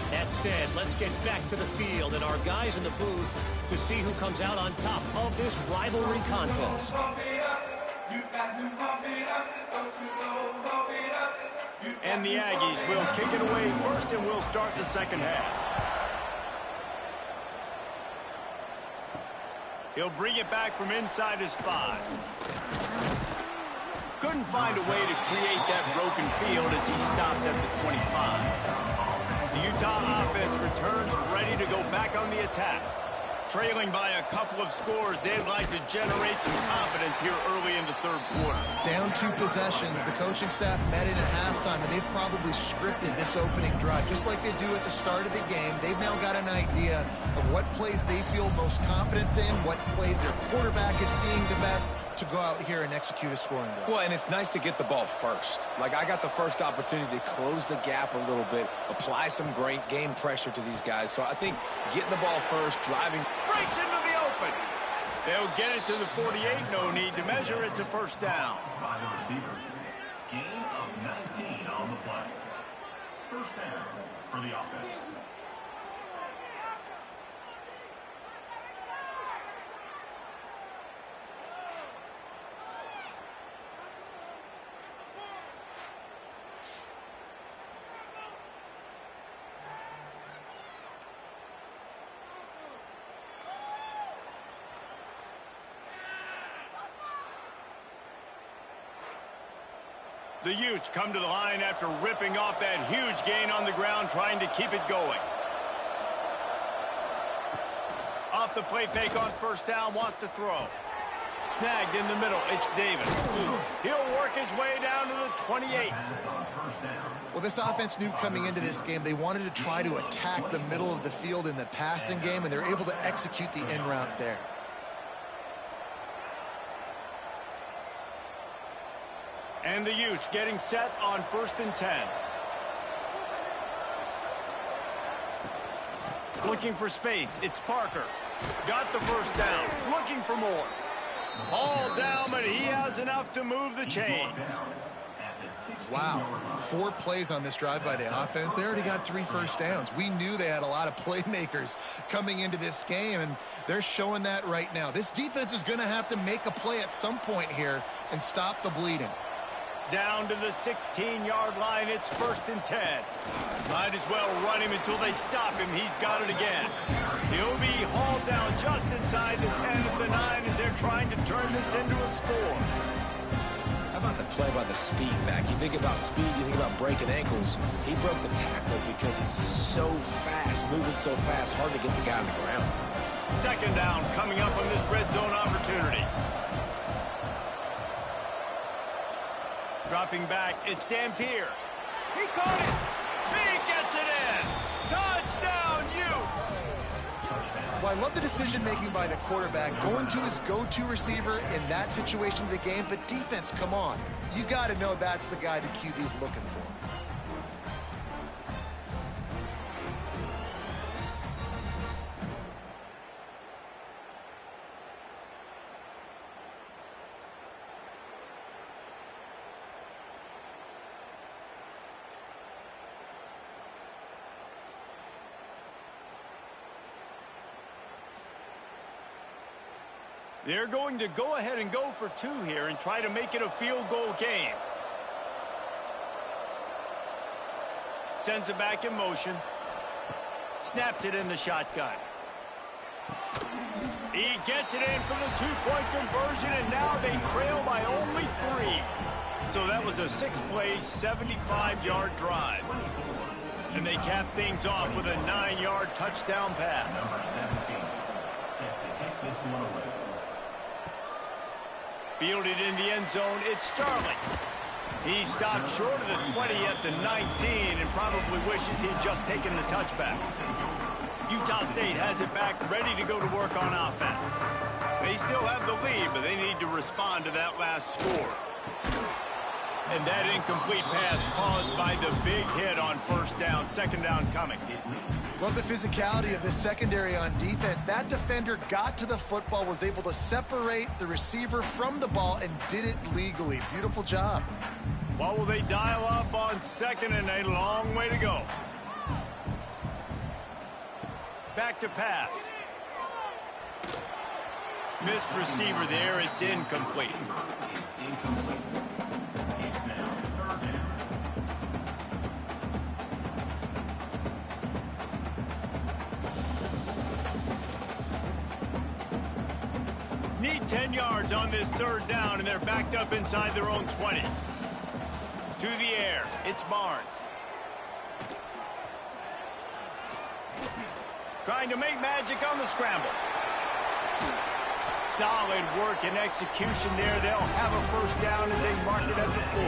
That said, let's get back to the field and our guys in the booth to see who comes out on top of this rivalry contest. And the Aggies will kick it away first, and we'll start the second half. He'll bring it back from inside his 5. Couldn't find a way to create that broken field as he stopped at the 25. The Utah offense returns ready to go back on the attack. Trailing by a couple of scores, they'd like to generate some confidence here early in the third quarter. Down 2 possessions. The coaching staff met in at halftime, and they've probably scripted this opening drive. Just like they do at the start of the game, they've now got an idea of what plays they feel most confident in, what plays their quarterback is seeing the best to go out here and execute a scoring drive. Well, and it's nice to get the ball first. Like, I got the first opportunity to close the gap a little bit, apply some great game pressure to these guys. So I think getting the ball first, driving, breaks into the open. They'll get it to the 48. No need to measure. It's a first down. By the receiver. Gain of 19 on the play. First down for the offense. The Utes come to the line after ripping off that huge gain on the ground, trying to keep it going. Off the play fake on first down, wants to throw. Snagged in the middle, it's Davis. He'll work his way down to the 28. Well, this offense knew coming into this game they wanted to try to attack the middle of the field in the passing game, and they're able to execute the in route there. And the Utes getting set on 1st and 10. Looking for space. It's Parker. Got the first down. Looking for more. All down, but he has enough to move the chains. Wow. 4 plays on this drive by the offense. They already got 3 first downs. We knew they had a lot of playmakers coming into this game, and they're showing that right now. This defense is going to have to make a play at some point here and stop the bleeding. Down to the 16-yard line. It's 1st and 10. Might as well run him until they stop him. He's got it again. He'll be hauled down just inside the 10 of the 9 as they're trying to turn this into a score. How about the play by the speed back? You think about speed, you think about breaking ankles. He broke the tackle because he's so fast, moving so fast, hard to get the guy on the ground. Second down coming up on this red zone opportunity. Dropping back, it's Dampier. He caught it. He gets it in. Touchdown, Utes. Well, I love the decision-making by the quarterback, going to his go-to receiver in that situation of the game. But defense, come on. You got to know that's the guy the QB's looking for. They're going to go ahead and go for 2 here and try to make it a field goal game. Sends it back in motion. Snaps it in the shotgun. He gets it in for the two-point conversion, and now they trail by only 3. So that was a 6-play, 75-yard drive. And they cap things off with a 9-yard touchdown pass. Number 17, set to kick this one away. Fielded in the end zone, it's Sterling. He stopped short of the 20 at the 19 and probably wishes he'd just taken the touchback. Utah State has it back, ready to go to work on offense. They still have the lead, but they need to respond to that last score. And that incomplete pass caused by the big hit on first down, second down coming. Love the physicality of this secondary on defense. That defender got to the football, was able to separate the receiver from the ball, and did it legally. Beautiful job. What will they dial up on second, and a long way to go. Back to pass. Missed receiver there. It's incomplete. It's now third down. Need 10 yards on this third down, and they're backed up inside their own 20. To the air. It's Barnes. Trying to make magic on the scramble. Solid work and execution there. They'll have a first down as they mark it at the 40.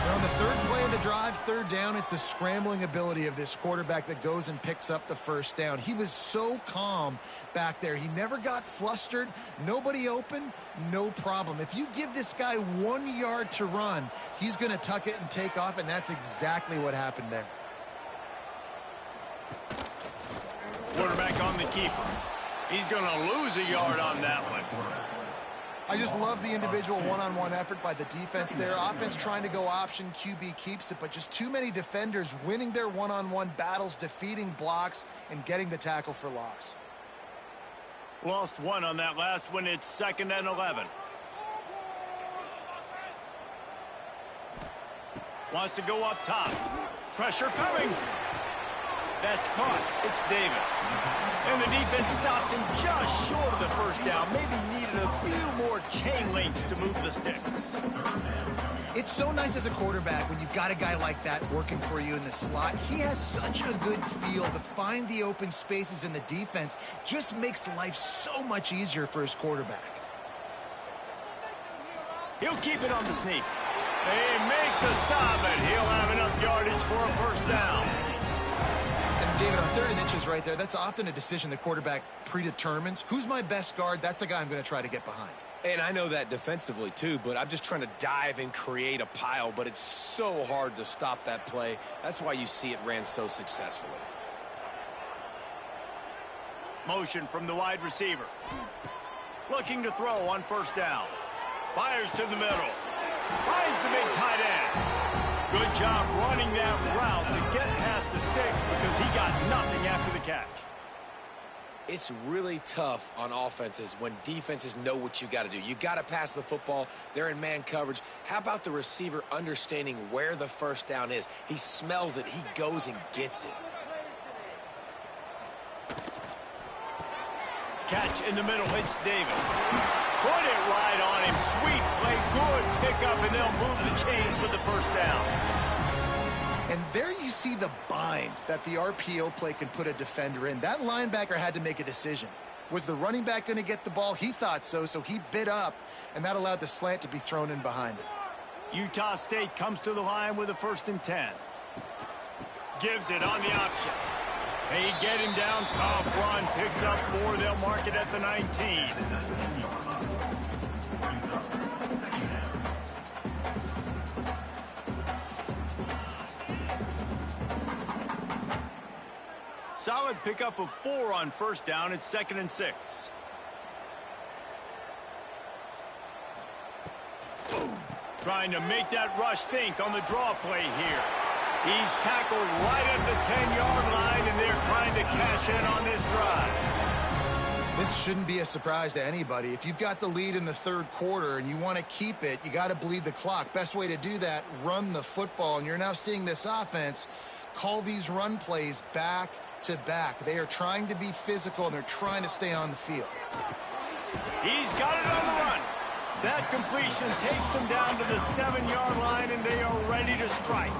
Now on the third play of the drive, third down, it's the scrambling ability of this quarterback that goes and picks up the first down. He was so calm back there. He never got flustered. Nobody open, no problem. If you give this guy 1 yard to run, he's going to tuck it and take off, and that's exactly what happened there. Quarterback on the keeper. He's going to lose a yard on that one. I just love the individual one-on-one effort by the defense there. Offense trying to go option, QB keeps it, but just too many defenders winning their one-on-one battles, defeating blocks, and getting the tackle for loss. Lost one on that last one. It's 2nd and 11. Wants to go up top. Pressure coming. That's caught. It's Davis. And the defense stops him just short of the first down. Maybe needed a few more chain links to move the sticks. It's so nice as a quarterback when you've got a guy like that working for you in the slot. He has such a good feel to find the open spaces in the defense. Just makes life so much easier for his quarterback. He'll keep it on the sneak. They make the stop, and he'll have enough yardage for a first down. And David, on 3rd and inches right there, that's often a decision the quarterback predetermines. Who's my best guard? That's the guy I'm going to try to get behind. And I know that defensively, too, but I'm just trying to dive and create a pile, but it's so hard to stop that play. That's why you see it ran so successfully. Motion from the wide receiver. Looking to throw on first down. Fires to the middle. Finds the big tight end. Good job running that route to get past the sticks because he got nothing after the catch. It's really tough on offenses when defenses know what you got to do. You got to pass the football. They're in man coverage. How about the receiver understanding where the first down is? He smells it. He goes and gets it. Catch in the middle. It's Davis. Put it right on him. Sweet play. Good pickup, and they'll move the chains with the first down. And there you see the bind that the RPO play can put a defender in. That linebacker had to make a decision. Was the running back going to get the ball? He thought so, so he bit up, and that allowed the slant to be thrown in behind it. Utah State comes to the line with a 1st and 10. Gives it on the option. They get him down. Tough run. Picks up 4. They'll mark it at the 19. Solid pickup of 4 on first down. It's 2nd and 6. Trying to make that rush think on the draw play here. He's tackled right at the 10-yard line, and they're trying to cash in on this drive. This shouldn't be a surprise to anybody. If you've got the lead in the 3rd quarter and you want to keep it, you got to bleed the clock. Best way to do that, run the football. And you're now seeing this offense call these run plays back to back. They are trying to be physical, and they're trying to stay on the field. He's got it on the run. That completion takes them down to the 7-yard line, and they are ready to strike.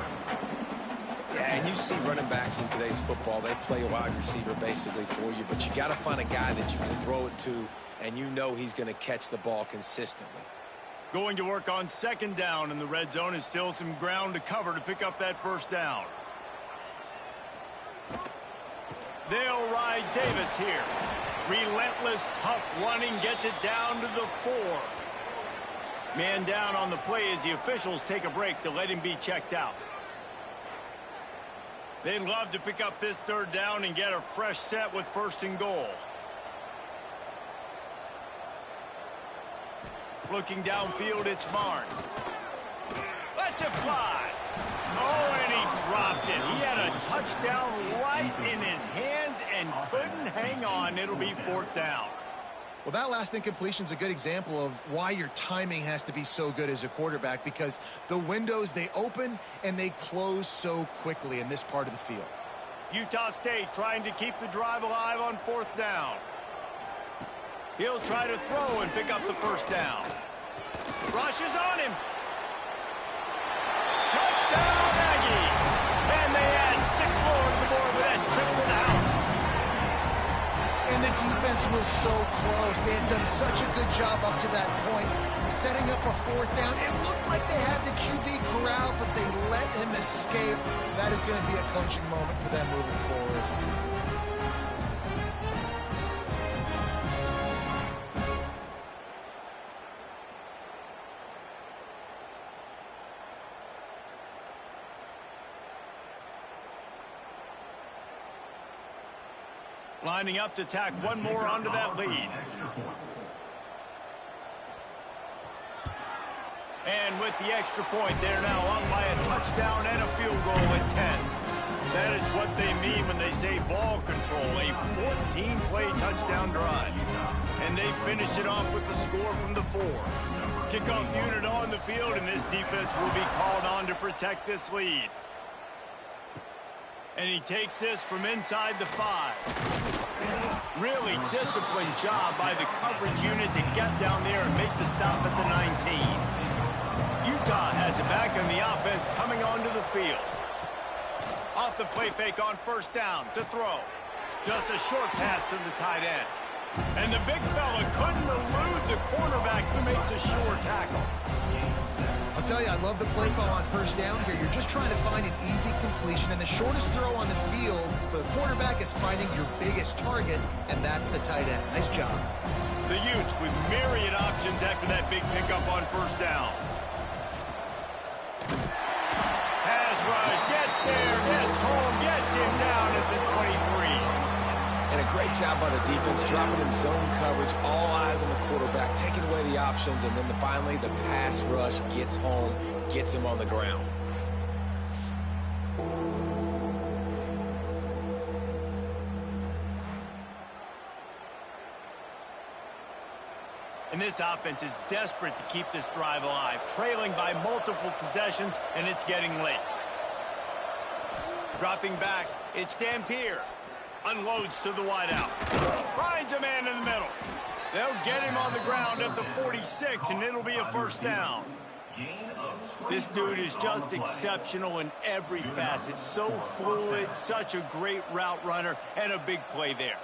Yeah, and you see running backs in today's football, they play a wide receiver basically for you, but you got to find a guy that you can throw it to, and you know he's going to catch the ball consistently. Going to work on 2nd down, and the red zone is still some ground to cover to pick up that 1st down. They'll ride Davis here. Relentless, tough running gets it down to the 4. Man down on the play as the officials take a break to let him be checked out. They'd love to pick up this 3rd down and get a fresh set with 1st and goal. Looking downfield, it's Barnes. Lets it fly. Oh, and he dropped it. He had a touchdown right in his hands and couldn't hang on. It'll be 4th down. Well, that last incompletion is a good example of why your timing has to be so good as a quarterback, because the windows, they open and they close so quickly in this part of the field. Utah State trying to keep the drive alive on 4th down. He'll try to throw and pick up the 1st down. Rushes on him. Touchdown, Aggies. And they add 6 more to the board with that trip to the house. And the defense was so close. They had done such a good job up to that point, setting up a 4th down. It looked like they had the QB corralled, but they let him escape. That is going to be a coaching moment for them moving forward. Lining up to tack one more onto that lead. And with the extra point, they're now up by a touchdown and a field goal at 10. That is what they mean when they say ball control, a 14-play touchdown drive. And they finish it off with the score from the 4. Kickoff unit on the field, and this defense will be called on to protect this lead. And he takes this from inside the 5. Really disciplined job by the coverage unit to get down there and make the stop at the 19. Utah has it back on the offense coming onto the field. Off the play fake on 1st down to throw. Just a short pass to the tight end. And the big fella couldn't elude the cornerback who makes a sure tackle. I'll tell you, I love the play call on 1st down here. You're just trying to find an easy completion, and the shortest throw on the field for the quarterback is finding your biggest target, and that's the tight end. Nice job. The Utes with myriad options after that big pickup on 1st down. Pass rush, gets there, gets home, gets him down at the 23. And a great job by the defense, dropping in zone coverage, all eyes on the quarterback, taking away the options, and then finally the pass rush gets home, gets him on the ground. And this offense is desperate to keep this drive alive, trailing by multiple possessions, and it's getting late. Dropping back, it's Dampier. Unloads to the wideout. Finds a man in the middle. They'll get him on the ground at the 46, and it'll be a 1st down. This dude is just exceptional in every facet. So fluid, such a great route runner, and a big play there.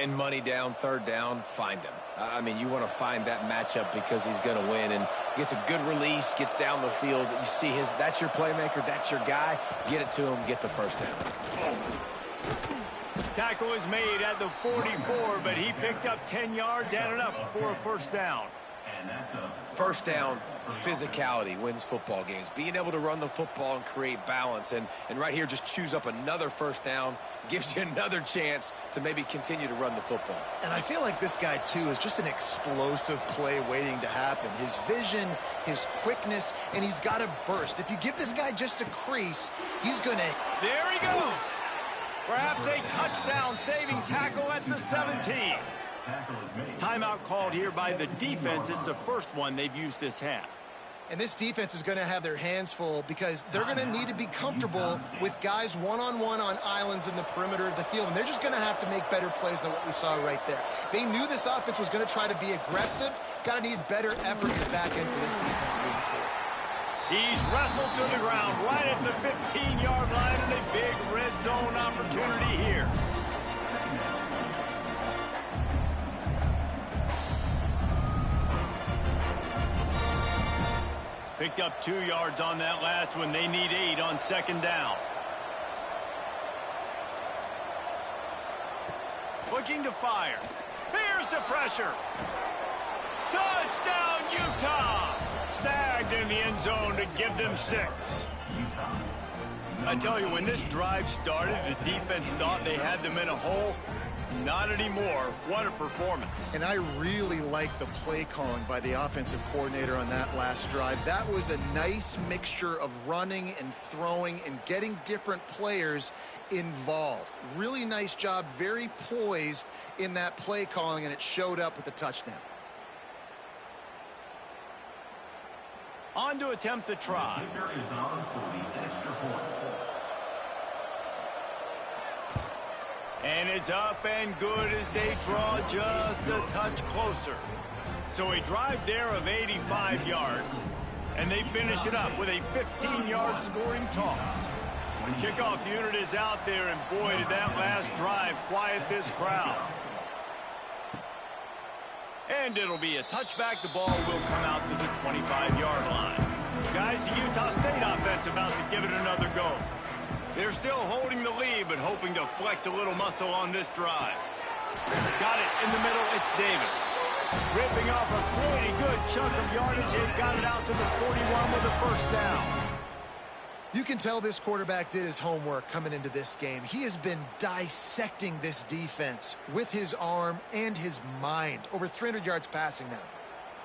And money down, 3rd down, find him. I mean, you want to find that matchup because he's going to win, and gets a good release, gets down the field. You see that's your playmaker, that's your guy. Get it to him, get the 1st down. Tackle is made at the 44, but he picked up 10 yards and enough for a 1st down. 1st down, physicality wins football games. Being able to run the football and create balance. And right here, just choose up another 1st down, gives you another chance to maybe continue to run the football. And I feel like this guy, too, is just an explosive play waiting to happen. His vision, his quickness, and he's got a burst. If you give this guy just a crease, he's going to... There he goes! Perhaps a touchdown-saving tackle at the 17. Timeout called here by the defense. It's the first one they've used this half. And this defense is going to have their hands full because they're going to need to be comfortable with guys one-on-one on islands in the perimeter of the field. And they're just going to have to make better plays than what we saw right there. They knew this offense was going to try to be aggressive. Got to need better effort in the back end for this defense moving forward. He's wrestled to the ground right at the 15-yard line, and a big red zone opportunity here. Picked up 2 yards on that last one. They need 8 on second down. Looking to fire. Here's the pressure. Touchdown, Utah! Snagged in the end zone to give them 6. I tell you, when this drive started, the defense thought they had them in a hole. Not anymore. What a performance. And I really like the play calling by the offensive coordinator on that last drive. That was a nice mixture of running and throwing and getting different players involved. Really nice job, very poised in that play calling, and it showed up with a touchdown. On to attempt the try. And it's up and good as they draw just a touch closer. So a drive there of 85 yards, and they finish it up with a 15-yard scoring toss. The kickoff unit is out there, and boy, did that last drive quiet this crowd. And it'll be a touchback. The ball will come out to the 25-yard line. Guys, the Utah State offense about to give it another go. They're still holding the lead, but hoping to flex a little muscle on this drive. Got it in the middle. It's Davis. Ripping off a pretty good chunk of yardage. They got it out to the 41 with a first down. You can tell this quarterback did his homework coming into this game. He has been dissecting this defense with his arm and his mind. Over 300 yards passing now.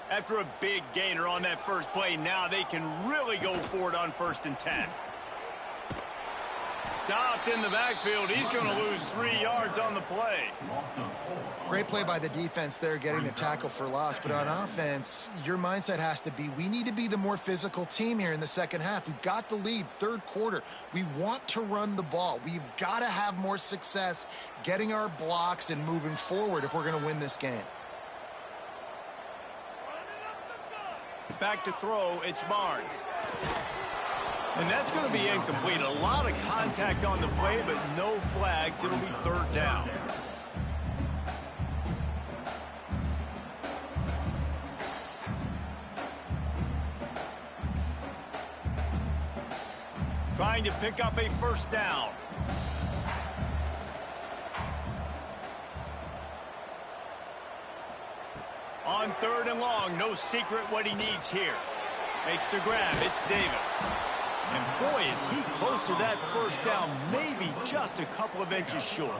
After a big gainer on that first play, now they can really go for it on 1st and 10. Stopped in the backfield. He's going to lose 3 yards on the play. Great play by the defense there, getting the tackle for loss. But on offense, your mindset has to be, we need to be the more physical team here in the second half. We've got the lead, third quarter. We want to run the ball. We've got to have more success getting our blocks and moving forward if we're going to win this game. Back to throw, it's Barnes. And that's going to be incomplete. A lot of contact on the play, but no flags. It'll be 3rd down. Trying to pick up a first down. On 3rd and long, no secret what he needs here. Makes the grab, it's Davis. And boy, is he close to that first down, maybe just a couple of inches short.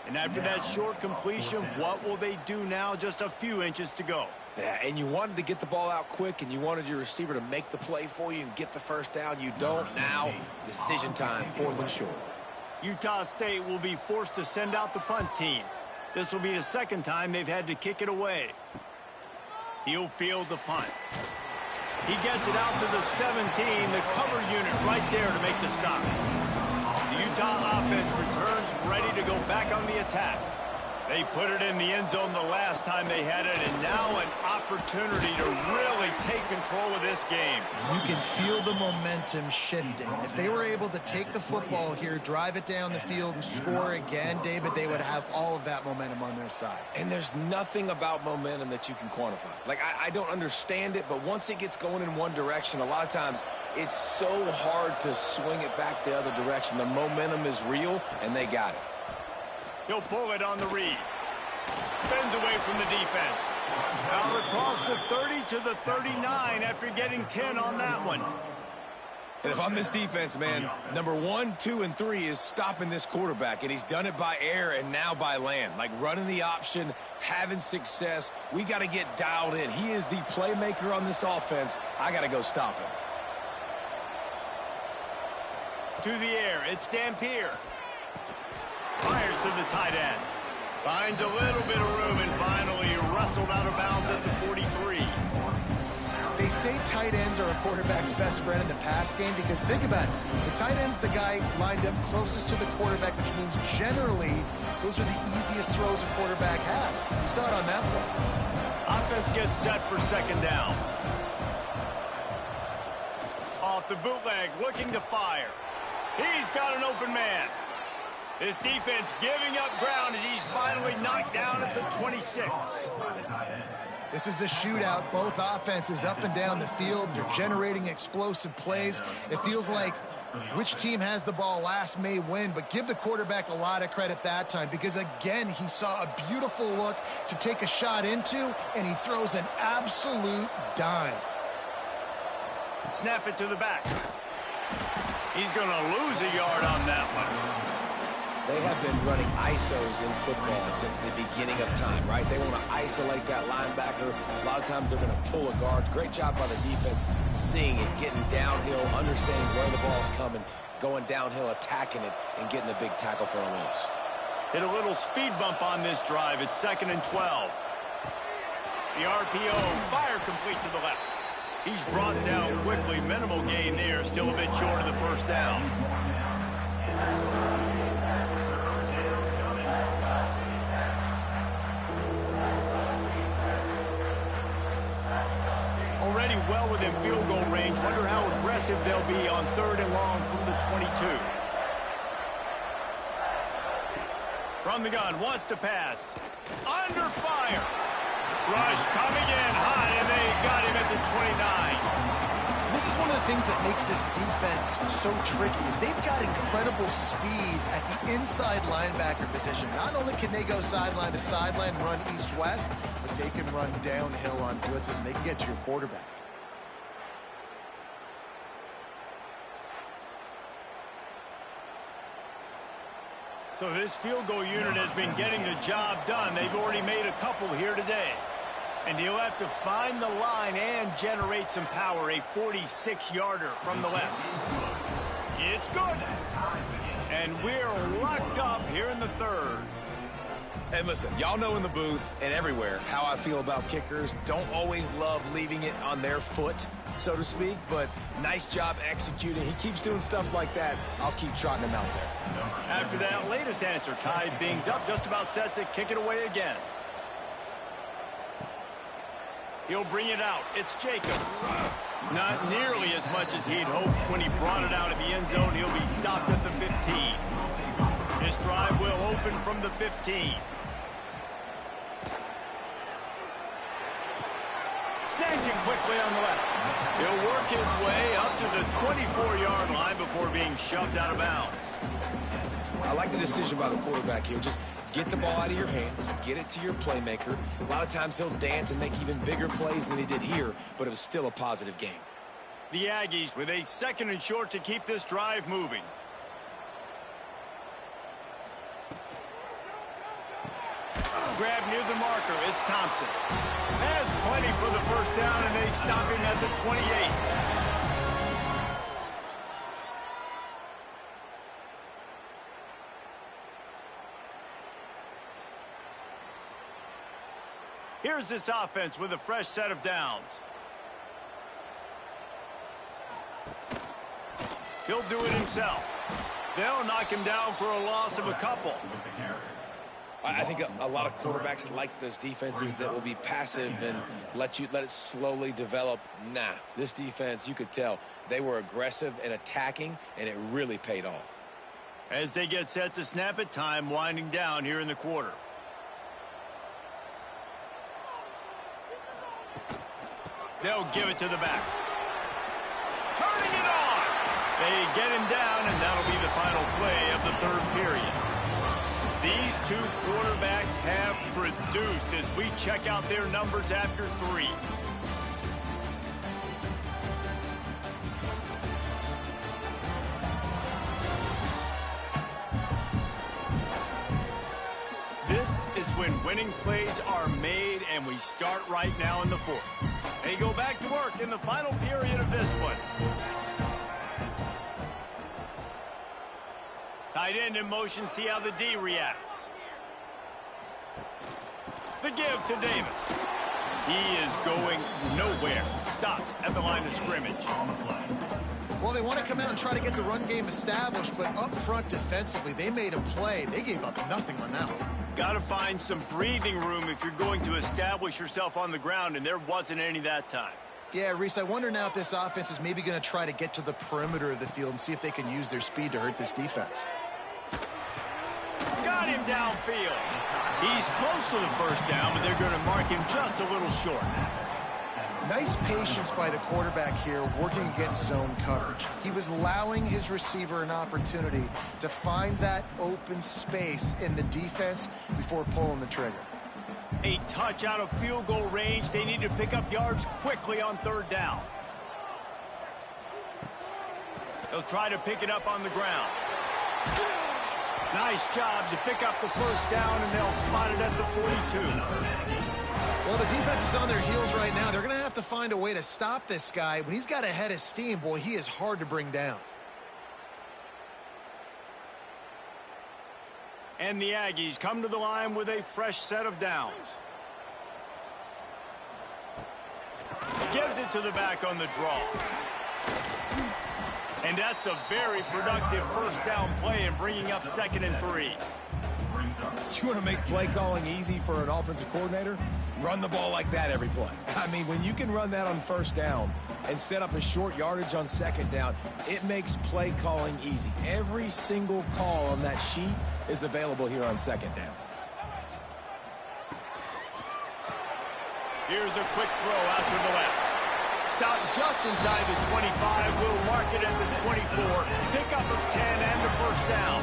And after that short completion, what will they do now? Just a few inches to go. Yeah, and you wanted to get the ball out quick, and you wanted your receiver to make the play for you and get the first down. You don't now. Decision time, 4th and short. Utah State will be forced to send out the punt team. This will be the 2nd time they've had to kick it away. He'll field the punt. He gets it out to the 17, the cover unit right there to make the stop. The Utah offense returns ready to go back on the attack. They put it in the end zone the last time they had it, and now an opportunity to really take control of this game. You can feel the momentum shifting. If they were able to take the football here, drive it down the field, and score again, David, they would have all of that momentum on their side. And there's nothing about momentum that you can quantify. Like, I don't understand it, but once it gets going in one direction, a lot of times it's so hard to swing it back the other direction. The momentum is real, and they got it. He'll pull it on the read. Spins away from the defense. Out across the 30 to the 39 after getting 10 on that one. And if I'm this defense, man, number 1, 2, and 3 is stopping this quarterback, and he's done it by air and now by land. Like running the option, having success. We got to get dialed in. He is the playmaker on this offense. I got to go stop him. To the air, it's Dampier. Fires to the tight end. Finds a little bit of room and finally wrestled out of bounds at the 43. They They say tight ends are a quarterback's best friend in the pass game because think about it. The tight end's the guy lined up closest to the quarterback, which means generally those are the easiest throws a quarterback has. You saw it on that play. Offense gets set for second down. Off the bootleg, looking to fire. He's got an open man. This defense giving up ground as he's finally knocked down at the 26. This is a shootout. Both offenses up and down the field. They're generating explosive plays. It feels like which team has the ball last may win, but give the quarterback a lot of credit that time because, again, he saw a beautiful look to take a shot into, and he throws an absolute dime. Snap it to the back. He's going to lose a yard on that one. They have been running ISOs in football since the beginning of time, right? They want to isolate that linebacker. A lot of times they're going to pull a guard. Great job by the defense seeing it, getting downhill, understanding where the ball's coming, going downhill, attacking it, and getting the big tackle for a loss. Hit a little speed bump on this drive. It's 2nd and 12. The RPO, fire complete to the left. He's brought down quickly. Minimal gain there. Still a bit short of the first down. Already well within field goal range. Wonder how aggressive they'll be on 3rd and long from the 22. From the gun, wants to pass. Under fire. Rush coming in hot, and they got him at the 29. This is one of the things that makes this defense so tricky is they've got incredible speed at the inside linebacker position. Not only can they go sideline to sideline and run east-west, but they can run downhill on blitzes, and they can get to your quarterback. So this field goal unit has been getting the job done. They've already made a couple here today. And he'll have to find the line and generate some power. A 46-yarder from the left. It's good. And we're locked up here in the 3rd. And listen, y'all know in the booth and everywhere how I feel about kickers. Don't always love leaving it on their foot, so to speak, but nice job executing. He keeps doing stuff like that. I'll keep trotting him out there. After that latest answer, tied things up, just about set to kick it away again. He'll bring it out. It's Jacobs. Not nearly as much as he'd hoped when he brought it out of the end zone. He'll be stopped at the 15. This drive will open from the 15. Snatching quickly on the left. He'll work his way up to the 24-yard line before being shoved out of bounds. I like the decision by the quarterback here. Just get the ball out of your hands, get it to your playmaker. A lot of times he'll dance and make even bigger plays than he did here, but it was still a positive game. The Aggies with a 2nd and short to keep this drive moving. Grab near the marker. It's Thompson. Has plenty for the first down, and they stop him at the 28. Here's this offense with a fresh set of downs. He'll do it himself. They'll knock him down for a loss of a couple. I think a lot of quarterbacks like those defenses that will be passive and let it slowly develop. Nah, this defense, you could tell, they were aggressive and attacking, and it really paid off. As they get set to snap it, time winding down here in the quarter. They'll give it to the back. Turning it on. They get him down, and that'll be the final play of the 3rd period. These two quarterbacks have produced as we check out their numbers after 3. This is when winning plays are made, and we start right now in the 4th. They go back to work in the final period of this one. Tight end in motion, see how the D reacts. The give to Davis. He is going nowhere. Stop at the line of scrimmage. Well, they want to come out and try to get the run game established, but up front defensively, they made a play. They gave up nothing on that one. Got to find some breathing room if you're going to establish yourself on the ground, and there wasn't any that time. Yeah, Reese, I wonder now if this offense is maybe going to try to get to the perimeter of the field and see if they can use their speed to hurt this defense. Got him downfield. He's close to the first down, but they're going to mark him just a little short. Nice patience by the quarterback here working against zone coverage. He was allowing his receiver an opportunity to find that open space in the defense before pulling the trigger. A touch out of field goal range. They need to pick up yards quickly on third down. They'll try to pick it up on the ground. Nice job to pick up the first down, and they'll spot it at the 42. Well, the defense is on their heels right now. They're going to have to find a way to stop this guy. When he's got a head of steam, boy, he is hard to bring down. And the Aggies come to the line with a fresh set of downs. He gives it to the back on the draw. And that's a very productive first down play in bringing up 2nd and 3. You want to make play calling easy for an offensive coordinator? Run the ball like that every play. I mean, when you can run that on first down and set up a short yardage on second down, it makes play calling easy. Every single call on that sheet is available here on second down. Here's a quick throw out to the left. Stop just inside the 25. We'll mark it at the 24. Pickup of 10 and the first down.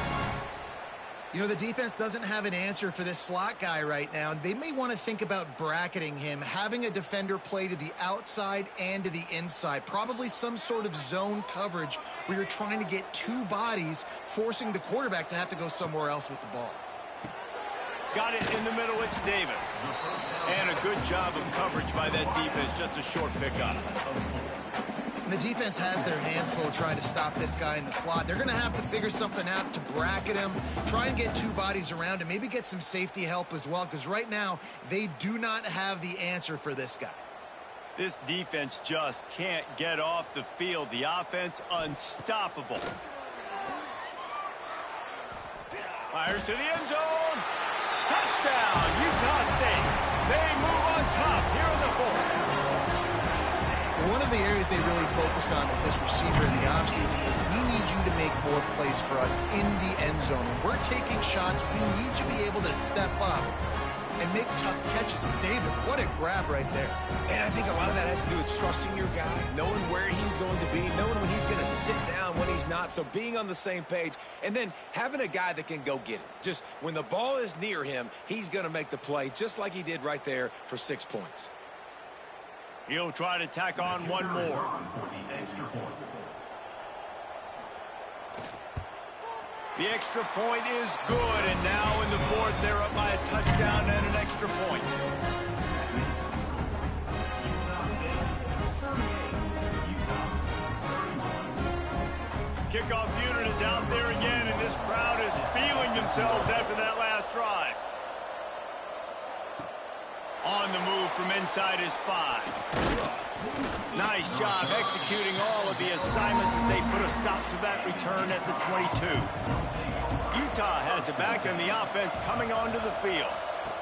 You know, the defense doesn't have an answer for this slot guy right now. They may want to think about bracketing him, having a defender play to the outside and to the inside. Probably some sort of zone coverage where you're trying to get two bodies, forcing the quarterback to have to go somewhere else with the ball. Got it in the middle. It's Davis. And a good job of coverage by that defense. Just a short pickup. And the defense has their hands full trying to stop this guy in the slot. They're going to have to figure something out to bracket him, try and get two bodies around him, maybe get some safety help as well, because right now they do not have the answer for this guy. This defense just can't get off the field. The offense unstoppable. Fires to the end zone. Touchdown, Utah State. They move on top here in the fourth. One of the areas they really focused on with this receiver in the offseason was we need you to make more plays for us in the end zone. When we're taking shots, we need you to be able to step up and make tough catches. And David, what a grab right there. And I think a lot of that has to do with trusting your guy, knowing where he's going to be, knowing when he's going to sit down, when he's not. So being on the same page, and then having a guy that can go get it. Just when the ball is near him, he's going to make the play, just like he did right there for 6 points. He'll try to tack on one more. The extra point is good, and now in the fourth, they're up by a touchdown and an extra point. Kickoff unit is out there again, and this crowd is feeling themselves after that last drive. On the move from inside his 5. Nice job executing all of the assignments as they put a stop to that return at the 22. Utah has it back, and the offense coming onto the field.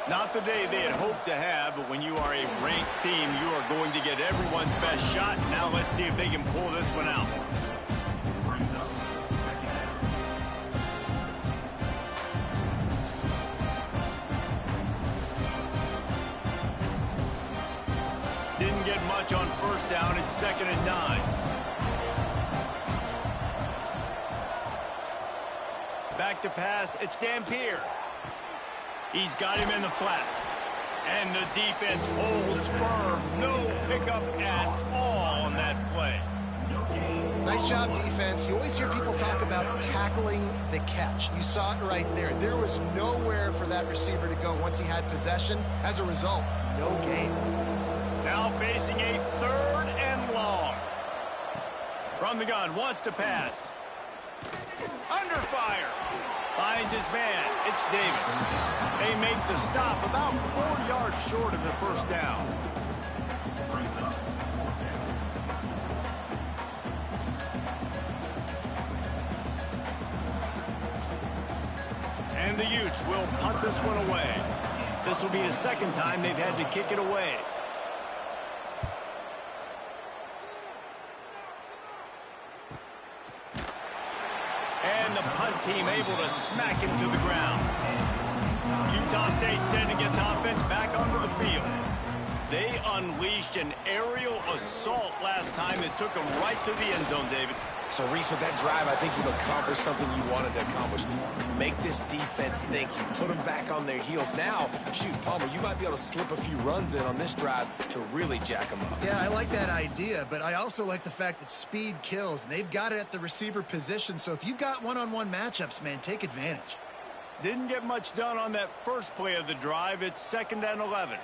Not the day they had hoped to have, but when you are a ranked team, you are going to get everyone's best shot. Now let's see if they can pull this one out. Didn't get much on first down. It's 2nd and 9. Back to pass. It's Dampier. He's got him in the flat. And the defense holds firm. No pickup at all on that play. Nice job, defense. You always hear people talk about tackling the catch. You saw it right there. There was nowhere for that receiver to go once he had possession. As a result, no gain. Now facing a 3rd and long. From the gun, wants to pass. Under fire. Finds his man. It's Davis. They make the stop about 4 yards short of the first down. And the Utes will punt this one away. This will be the second time they've had to kick it away. And the punt team able to smack him to the ground. Utah State sending its offense back onto the field. They unleashed an aerial assault last time that took them right to the end zone, David. So, Reese, with that drive, I think you've accomplished something you wanted to accomplish. Make this defense think. You put them back on their heels. Now, shoot, Palmer, you might be able to slip a few runs in on this drive to really jack them up. Yeah, I like that idea, but I also like the fact that speed kills. And they've got it at the receiver position, so if you've got one-on-one matchups, man, take advantage. Didn't get much done on that first play of the drive. It's 2nd and 11.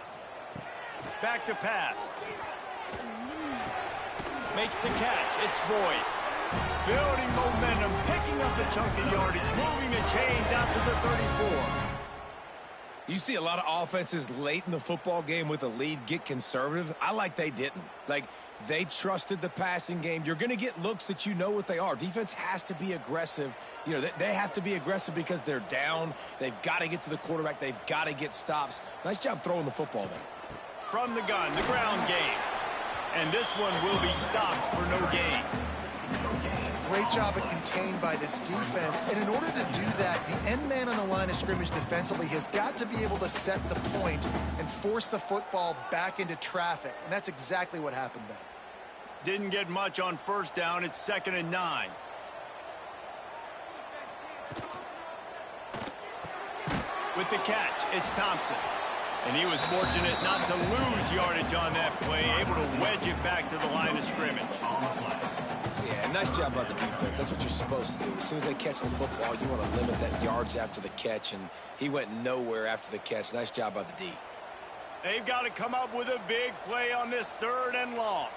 Back to pass. Makes the catch. It's Boyd. Building momentum, picking up a chunk of yardage, moving the chains out to the 34. You see a lot of offenses late in the football game with a lead get conservative. I like they didn't. Like, they trusted the passing game. You're going to get looks that you know what they are. Defense has to be aggressive. You know, they have to be aggressive because they're down. They've got to get to the quarterback. They've got to get stops. Nice job throwing the football there. From the gun, the ground game. And this one will be stopped for no gain. Great job at contained by this defense. And in order to do that, the end man on the line of scrimmage defensively has got to be able to set the point and force the football back into traffic. And that's exactly what happened there. Didn't get much on first down. It's 2nd and 9. With the catch, it's Thompson. And he was fortunate not to lose yardage on that play, able to wedge it back to the line of scrimmage. Yeah, nice job by the defense. That's what you're supposed to do. As soon as they catch the football, you want to limit that yards after the catch, and he went nowhere after the catch. Nice job by the D. They've got to come up with a big play on this 3rd and long.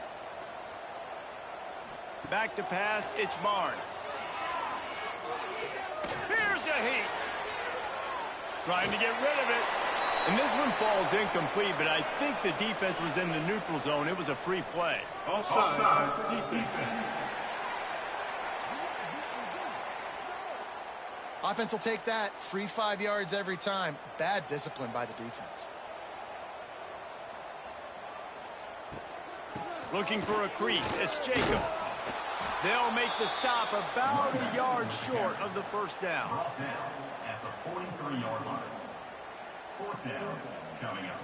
Back to pass, it's Barnes. Here's a heat. Trying to get rid of it. And this one falls incomplete, but I think the defense was in the neutral zone. It was a free play. Offside, defense. Offense will take that. Free 5 yards every time. Bad discipline by the defense. Looking for a crease. It's Jacobs. They'll make the stop about a yard short of the first down. Brought down at the 43-yard line. 4th down coming up.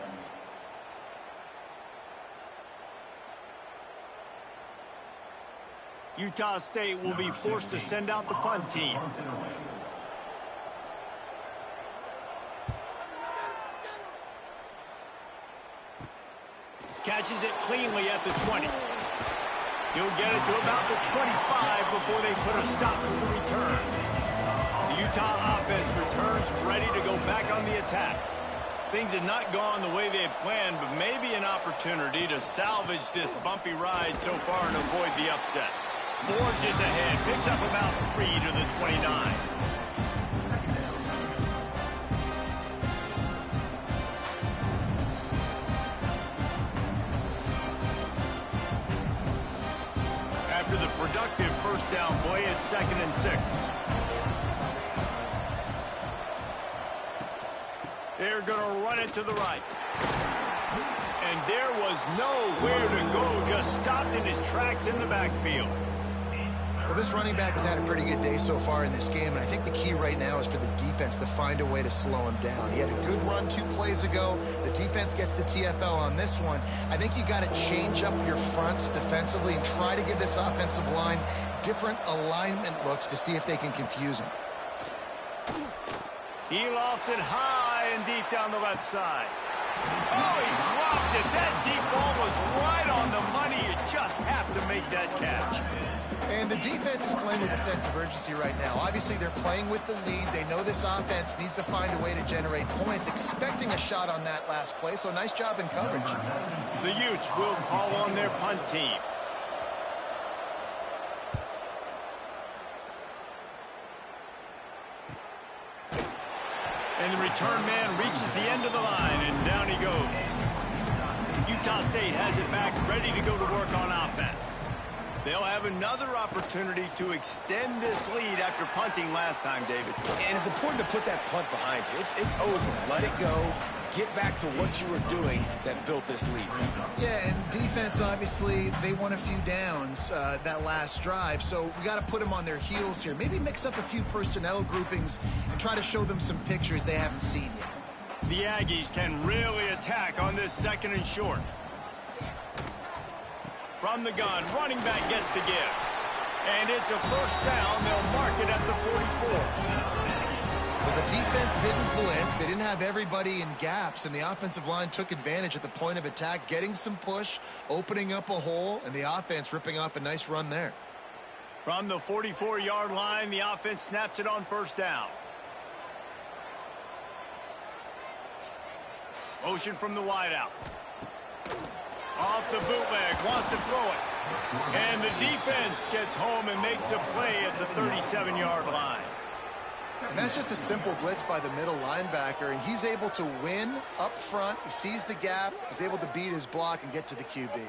Utah State will be forced to send out the punt team. Catches it cleanly at the 20. He'll get it to about the 25 before they put a stop to the return. The Utah offense returns ready to go back on the attack. Things had not gone the way they had planned, but maybe an opportunity to salvage this bumpy ride so far and avoid the upset. Forges ahead, picks up about 3 to the 29. After the productive first down play, it's 2nd and 6. They're going to run it to the right. And there was nowhere to go, just stopped in his tracks in the backfield. Well, this running back has had a pretty good day so far in this game, and I think the key right now is for the defense to find a way to slow him down. He had a good run 2 plays ago. The defense gets the TFL on this one. I think you got to change up your fronts defensively and try to give this offensive line different alignment looks to see if they can confuse him. He lofts it high and deep down the left side. Oh, he dropped it. That deep ball was right on the money. You just have to make that catch. And the defense is playing with a sense of urgency right now. Obviously, they're playing with the lead. They know this offense needs to find a way to generate points, expecting a shot on that last play. So nice job in coverage. The Utes will call on their punt team. And the return man reaches the end of the line, and down he goes. Utah State has it back, ready to go to work on offense. They'll have another opportunity to extend this lead after punting last time, David. And it's important to put that punt behind you. It's over. Let it go. Get back to what you were doing that built this lead. Yeah, and defense, obviously, they won a few downs that last drive, so we got to put them on their heels here. Maybe mix up a few personnel groupings and try to show them some pictures they haven't seen yet. The Aggies can really attack on this 2nd and short. From the gun, running back gets to give. And it's a first down. They'll mark it at the 44. Well, the defense didn't blitz. They didn't have everybody in gaps, and the offensive line took advantage at the point of attack, getting some push, opening up a hole, and the offense ripping off a nice run there. From the 44-yard line, the offense snaps it on first down. Motion from the wideout. Off the bootleg, wants to throw it. And the defense gets home and makes a play at the 37-yard line. And that's just a simple blitz by the middle linebacker, and he's able to win up front. He sees the gap. He's able to beat his block and get to the QB.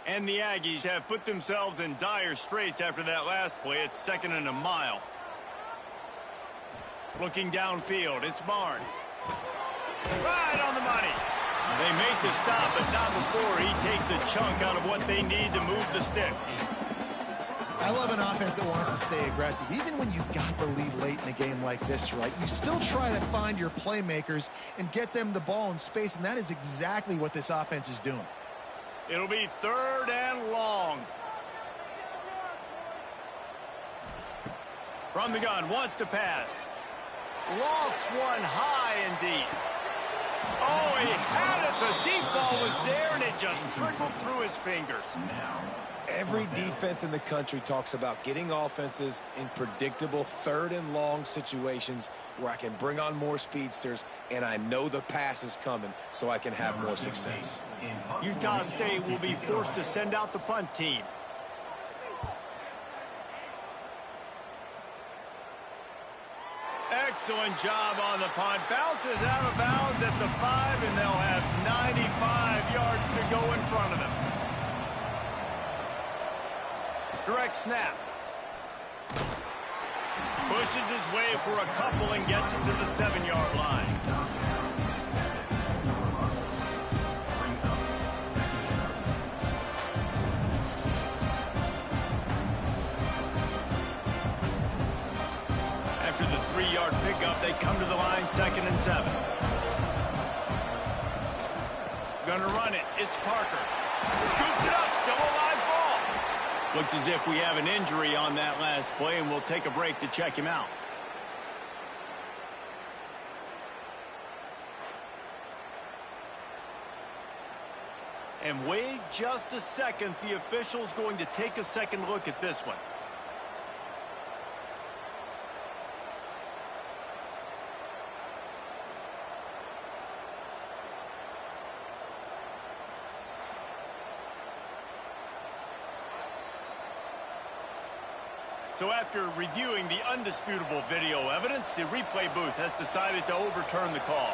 And the Aggies have put themselves in dire straits after that last play. It's 2nd and a mile. Looking downfield, it's Barnes. Right on the money. They make the stop, but not before he takes a chunk out of what they need to move the sticks. I love an offense that wants to stay aggressive. Even when you've got the lead late in a game like this, right, you still try to find your playmakers and get them the ball in space, and that is exactly what this offense is doing. It'll be 3rd and long. From the gun, wants to pass. Lofts one high and deep. Oh, he had it. The deep ball was there, and it just trickled through his fingers. Every defense in the country talks about getting offenses in predictable 3rd and long situations where I can bring on more speedsters and I know the pass is coming so I can have more success. Utah State will be forced to send out the punt team. Excellent job on the punt. Bounces out of bounds at the 5, and they'll have 95 yards to go in front of them. Direct snap. Pushes his way for a couple and gets it to the 7-yard line. After the 3-yard pickup, they come to the line 2nd and 7. Gonna run it. It's Parker. Scoops it up. Still a live ball. Looks as if we have an injury on that last play, and we'll take a break to check him out. And wait just a second. The official's going to take a second look at this one. So after reviewing the undisputable video evidence, the replay booth has decided to overturn the call.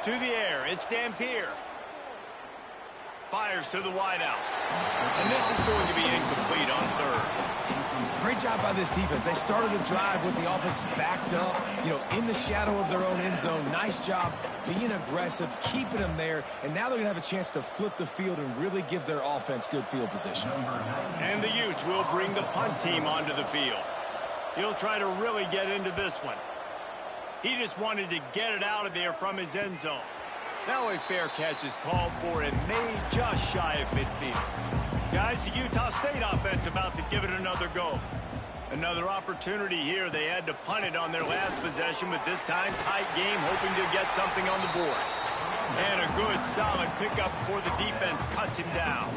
To the air, it's Dampier. Fires to the wideout. And this is going to be incomplete on 3rd. Great job by this defense. They started the drive with the offense backed up, in the shadow of their own end zone. Nice job being aggressive, keeping them there, and now they're going to have a chance to flip the field and really give their offense good field position. And the Utes will bring the punt team onto the field. He'll try to really get into this one. He just wanted to get it out of there from his end zone. Now a fair catch is called for and made just shy of midfield. Guys, the Utah State offense about to give it another go. Another opportunity here. They had to punt it on their last possession, but this time tight game, hoping to get something on the board. And a good, solid pickup before the defense cuts him down.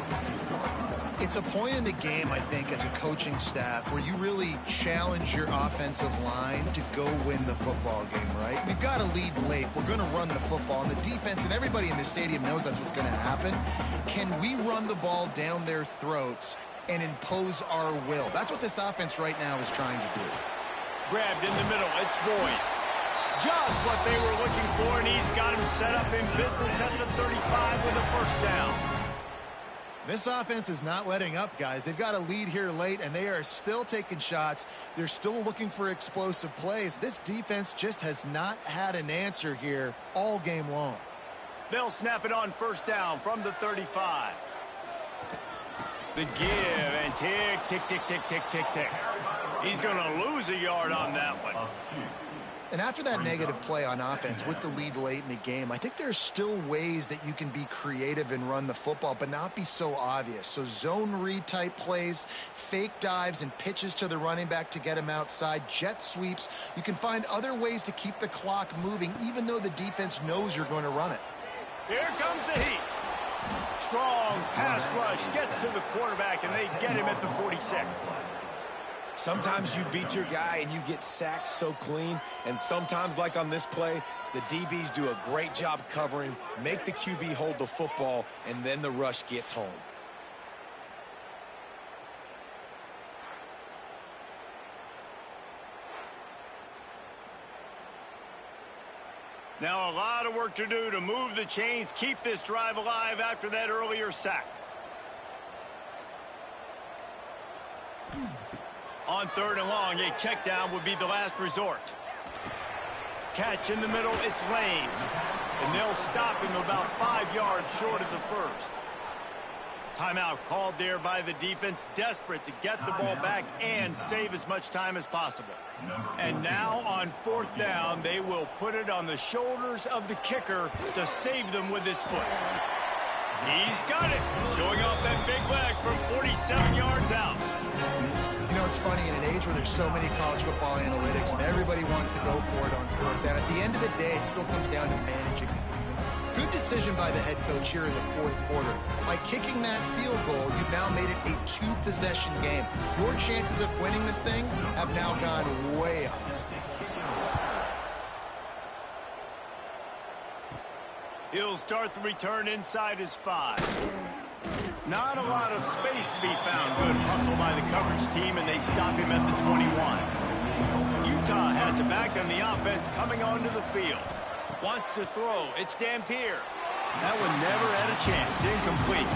It's a point in the game, I think, as a coaching staff where you really challenge your offensive line to go win the football game, right? We've got to lead late. We're going to run the football, and the defense and everybody in the stadium knows that's what's going to happen. Can we run the ball down their throats and impose our will. That's what this offense right now is trying to do. Grabbed in the middle. It's Boyd. Just what they were looking for, and he's got him set up in business at the 35 with a first down. This offense is not letting up, guys. They've got a lead here late, and they are still taking shots. They're still looking for explosive plays. This defense just has not had an answer here all game long. They'll snap it on first down from the 35. The give, and tick, tick, tick, tick, tick, tick, tick. He's going to lose a yard on that one. And after that negative play on offense with the lead late in the game, I think there's still ways that you can be creative and run the football, but not be so obvious. So zone read type plays, fake dives and pitches to the running back to get him outside, jet sweeps. You can find other ways to keep the clock moving, even though the defense knows you're going to run it. Here comes the heat. Strong pass rush gets to the quarterback, and they get him at the 46. Sometimes you beat your guy and you get sacked so clean, and sometimes, like on this play, the DBs do a great job covering, make the QB hold the football, and then the rush gets home. Now a lot of work to do to move the chains, keep this drive alive after that earlier sack. On third and long, a check down would be the last resort. Catch in the middle, it's Lane. And they'll stop him about 5 yards short of the first. Timeout called there by the defense, desperate to get the ball back and save as much time as possible. And now on fourth down, they will put it on the shoulders of the kicker to save them with his foot. He's got it, showing off that big leg from 47 yards out. You know, it's funny, in an age where there's so many college football analytics and everybody wants to go for it on fourth down, at the end of the day, it still comes down to managing. Good decision by the head coach here in the fourth quarter. By kicking that field goal, you've now made it a two-possession game. Your chances of winning this thing have now gone way up. He'll start the return inside his 5. Not a lot of space to be found. Good hustle by the coverage team, and they stop him at the 21. Utah has it back, and the offense coming onto the field. Wants to throw. It's Dampier. That one never had a chance. Incomplete.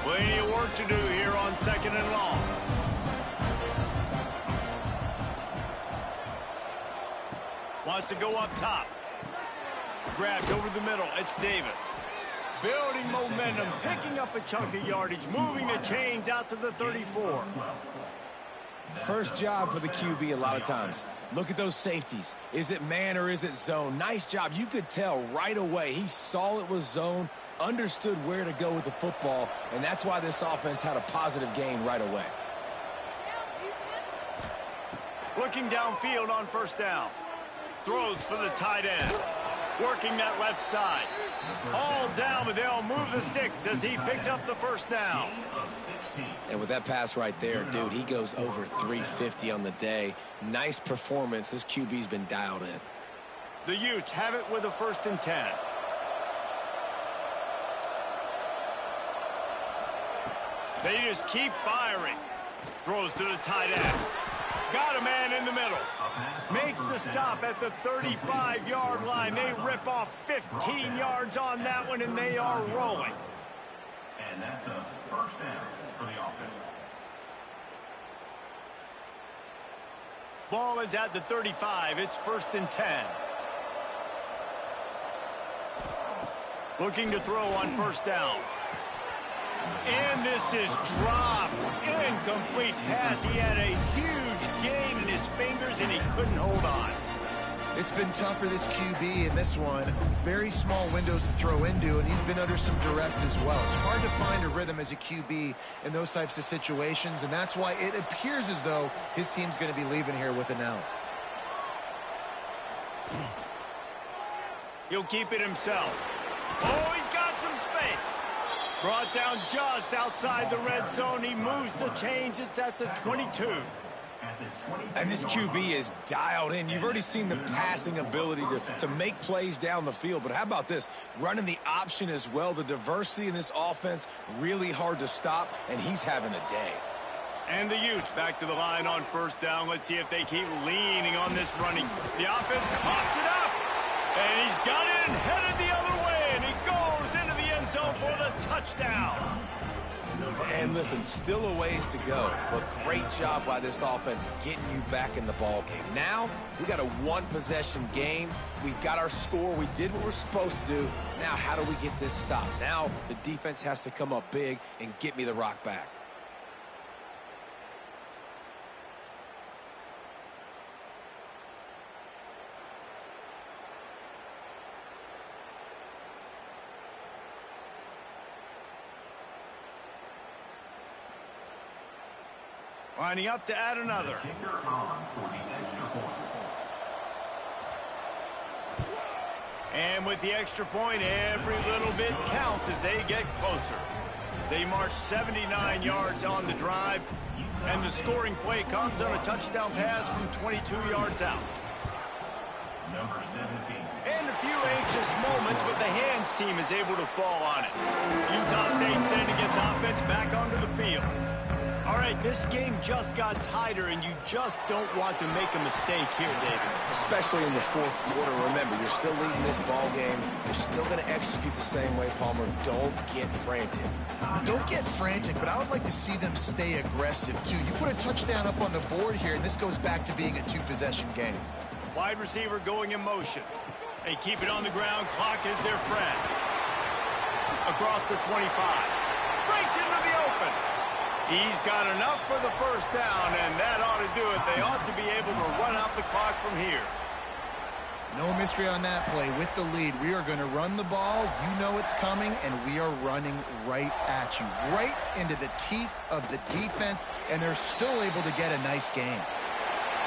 Plenty of work to do here on second and long. Wants to go up top. Grabbed over the middle. It's Davis. Building momentum, picking up a chunk of yardage, moving the chains out to the 34. First job for the QB a lot of times. Look at those safeties. Is it man or is it zone? Nice job. You could tell right away. He saw it was zone, understood where to go with the football, and that's why this offense had a positive gain right away. Looking downfield on first down. Throws for the tight end. Working that left side. All down, but they'll move the sticks as he picks up the first down. And with that pass right there, dude, he goes over 350 on the day. Nice performance. This QB's been dialed in. The Utes have it with a 1st and 10. They just keep firing. Throws to the tight end. Got a man in the middle. Makes the stop at the 35-yard line. They rip off 15 yards on that one, and they are rolling. And that's a first down for the offense. Ball is at the 35. It's 1st and 10. Looking to throw on first down. And this is dropped. Incomplete pass. He had a huge gain in his fingers, and he couldn't hold on. It's been tough for this QB in this one. Very small windows to throw into, and he's been under some duress as well. It's hard to find a rhythm as a QB in those types of situations, and that's why it appears as though his team's going to be leaving here with an L. He'll keep it himself. Oh, he's got some space. Brought down just outside the red zone. He moves the chains. It's at the 22. at the 22-yard And this QB is dialed in. You've already seen the passing ability to make plays down the field. But how about this? Running the option as well. The diversity in this offense, really hard to stop, and he's having a day. And the Utes back to the line on first down. Let's see if they keep leaning on this running. The offense coughs it up. And he's got it and headed the other way. And he goes into the end zone for the touchdown. And listen, still a ways to go, but great job by this offense getting you back in the ball game. Now, we got a one-possession game. We got our score. We did what we're supposed to do. Now, how do we get this stopped? Now, the defense has to come up big and get me the rock back. Lining up to add another. kicker on for the extra point. And with the extra point, every little bit counts as they get closer. They march 79 yards on the drive, and the scoring play comes on a touchdown pass from 22 yards out. Number 17. And a few anxious moments, but the hands team is able to fall on it. Utah State sending its offense back onto the field. All right, this game just got tighter, and you just don't want to make a mistake here, David. Especially in the fourth quarter. Remember, you're still leading this ball game. You're still going to execute the same way, Palmer. Don't get frantic. Don't get frantic, but I would like to see them stay aggressive, too. You put a touchdown up on the board here, and this goes back to being a two-possession game. Wide receiver going in motion. They keep it on the ground. Clock is their friend. Across the 25. Breaks into the open. He's got enough for the first down, and that ought to do it. They ought to be able to run out the clock from here. No mystery on that play. With the lead, we are going to run the ball. You know it's coming, and we are running right at you, right into the teeth of the defense, and they're still able to get a nice game.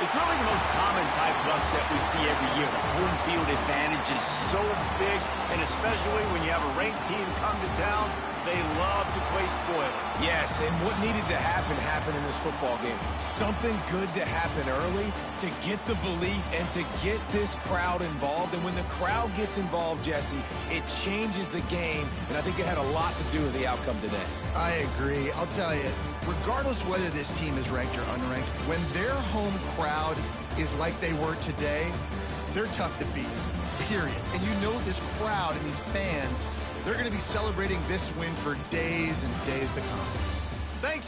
It's really the most common type of upset we see every year. The home field advantage is so big, and especially when you have a ranked team come to town, they love to play spoiler. Yes, and what needed to happen happened in this football game. Something good to happen early to get the belief and to get this crowd involved. And when the crowd gets involved, Jesse, it changes the game, and I think it had a lot to do with the outcome today. I agree. I'll tell you, regardless whether this team is ranked or unranked, when their home crowd is like they were today, they're tough to beat, period. And you know this crowd and these fans, they're going to be celebrating this win for days and days to come. Thanks.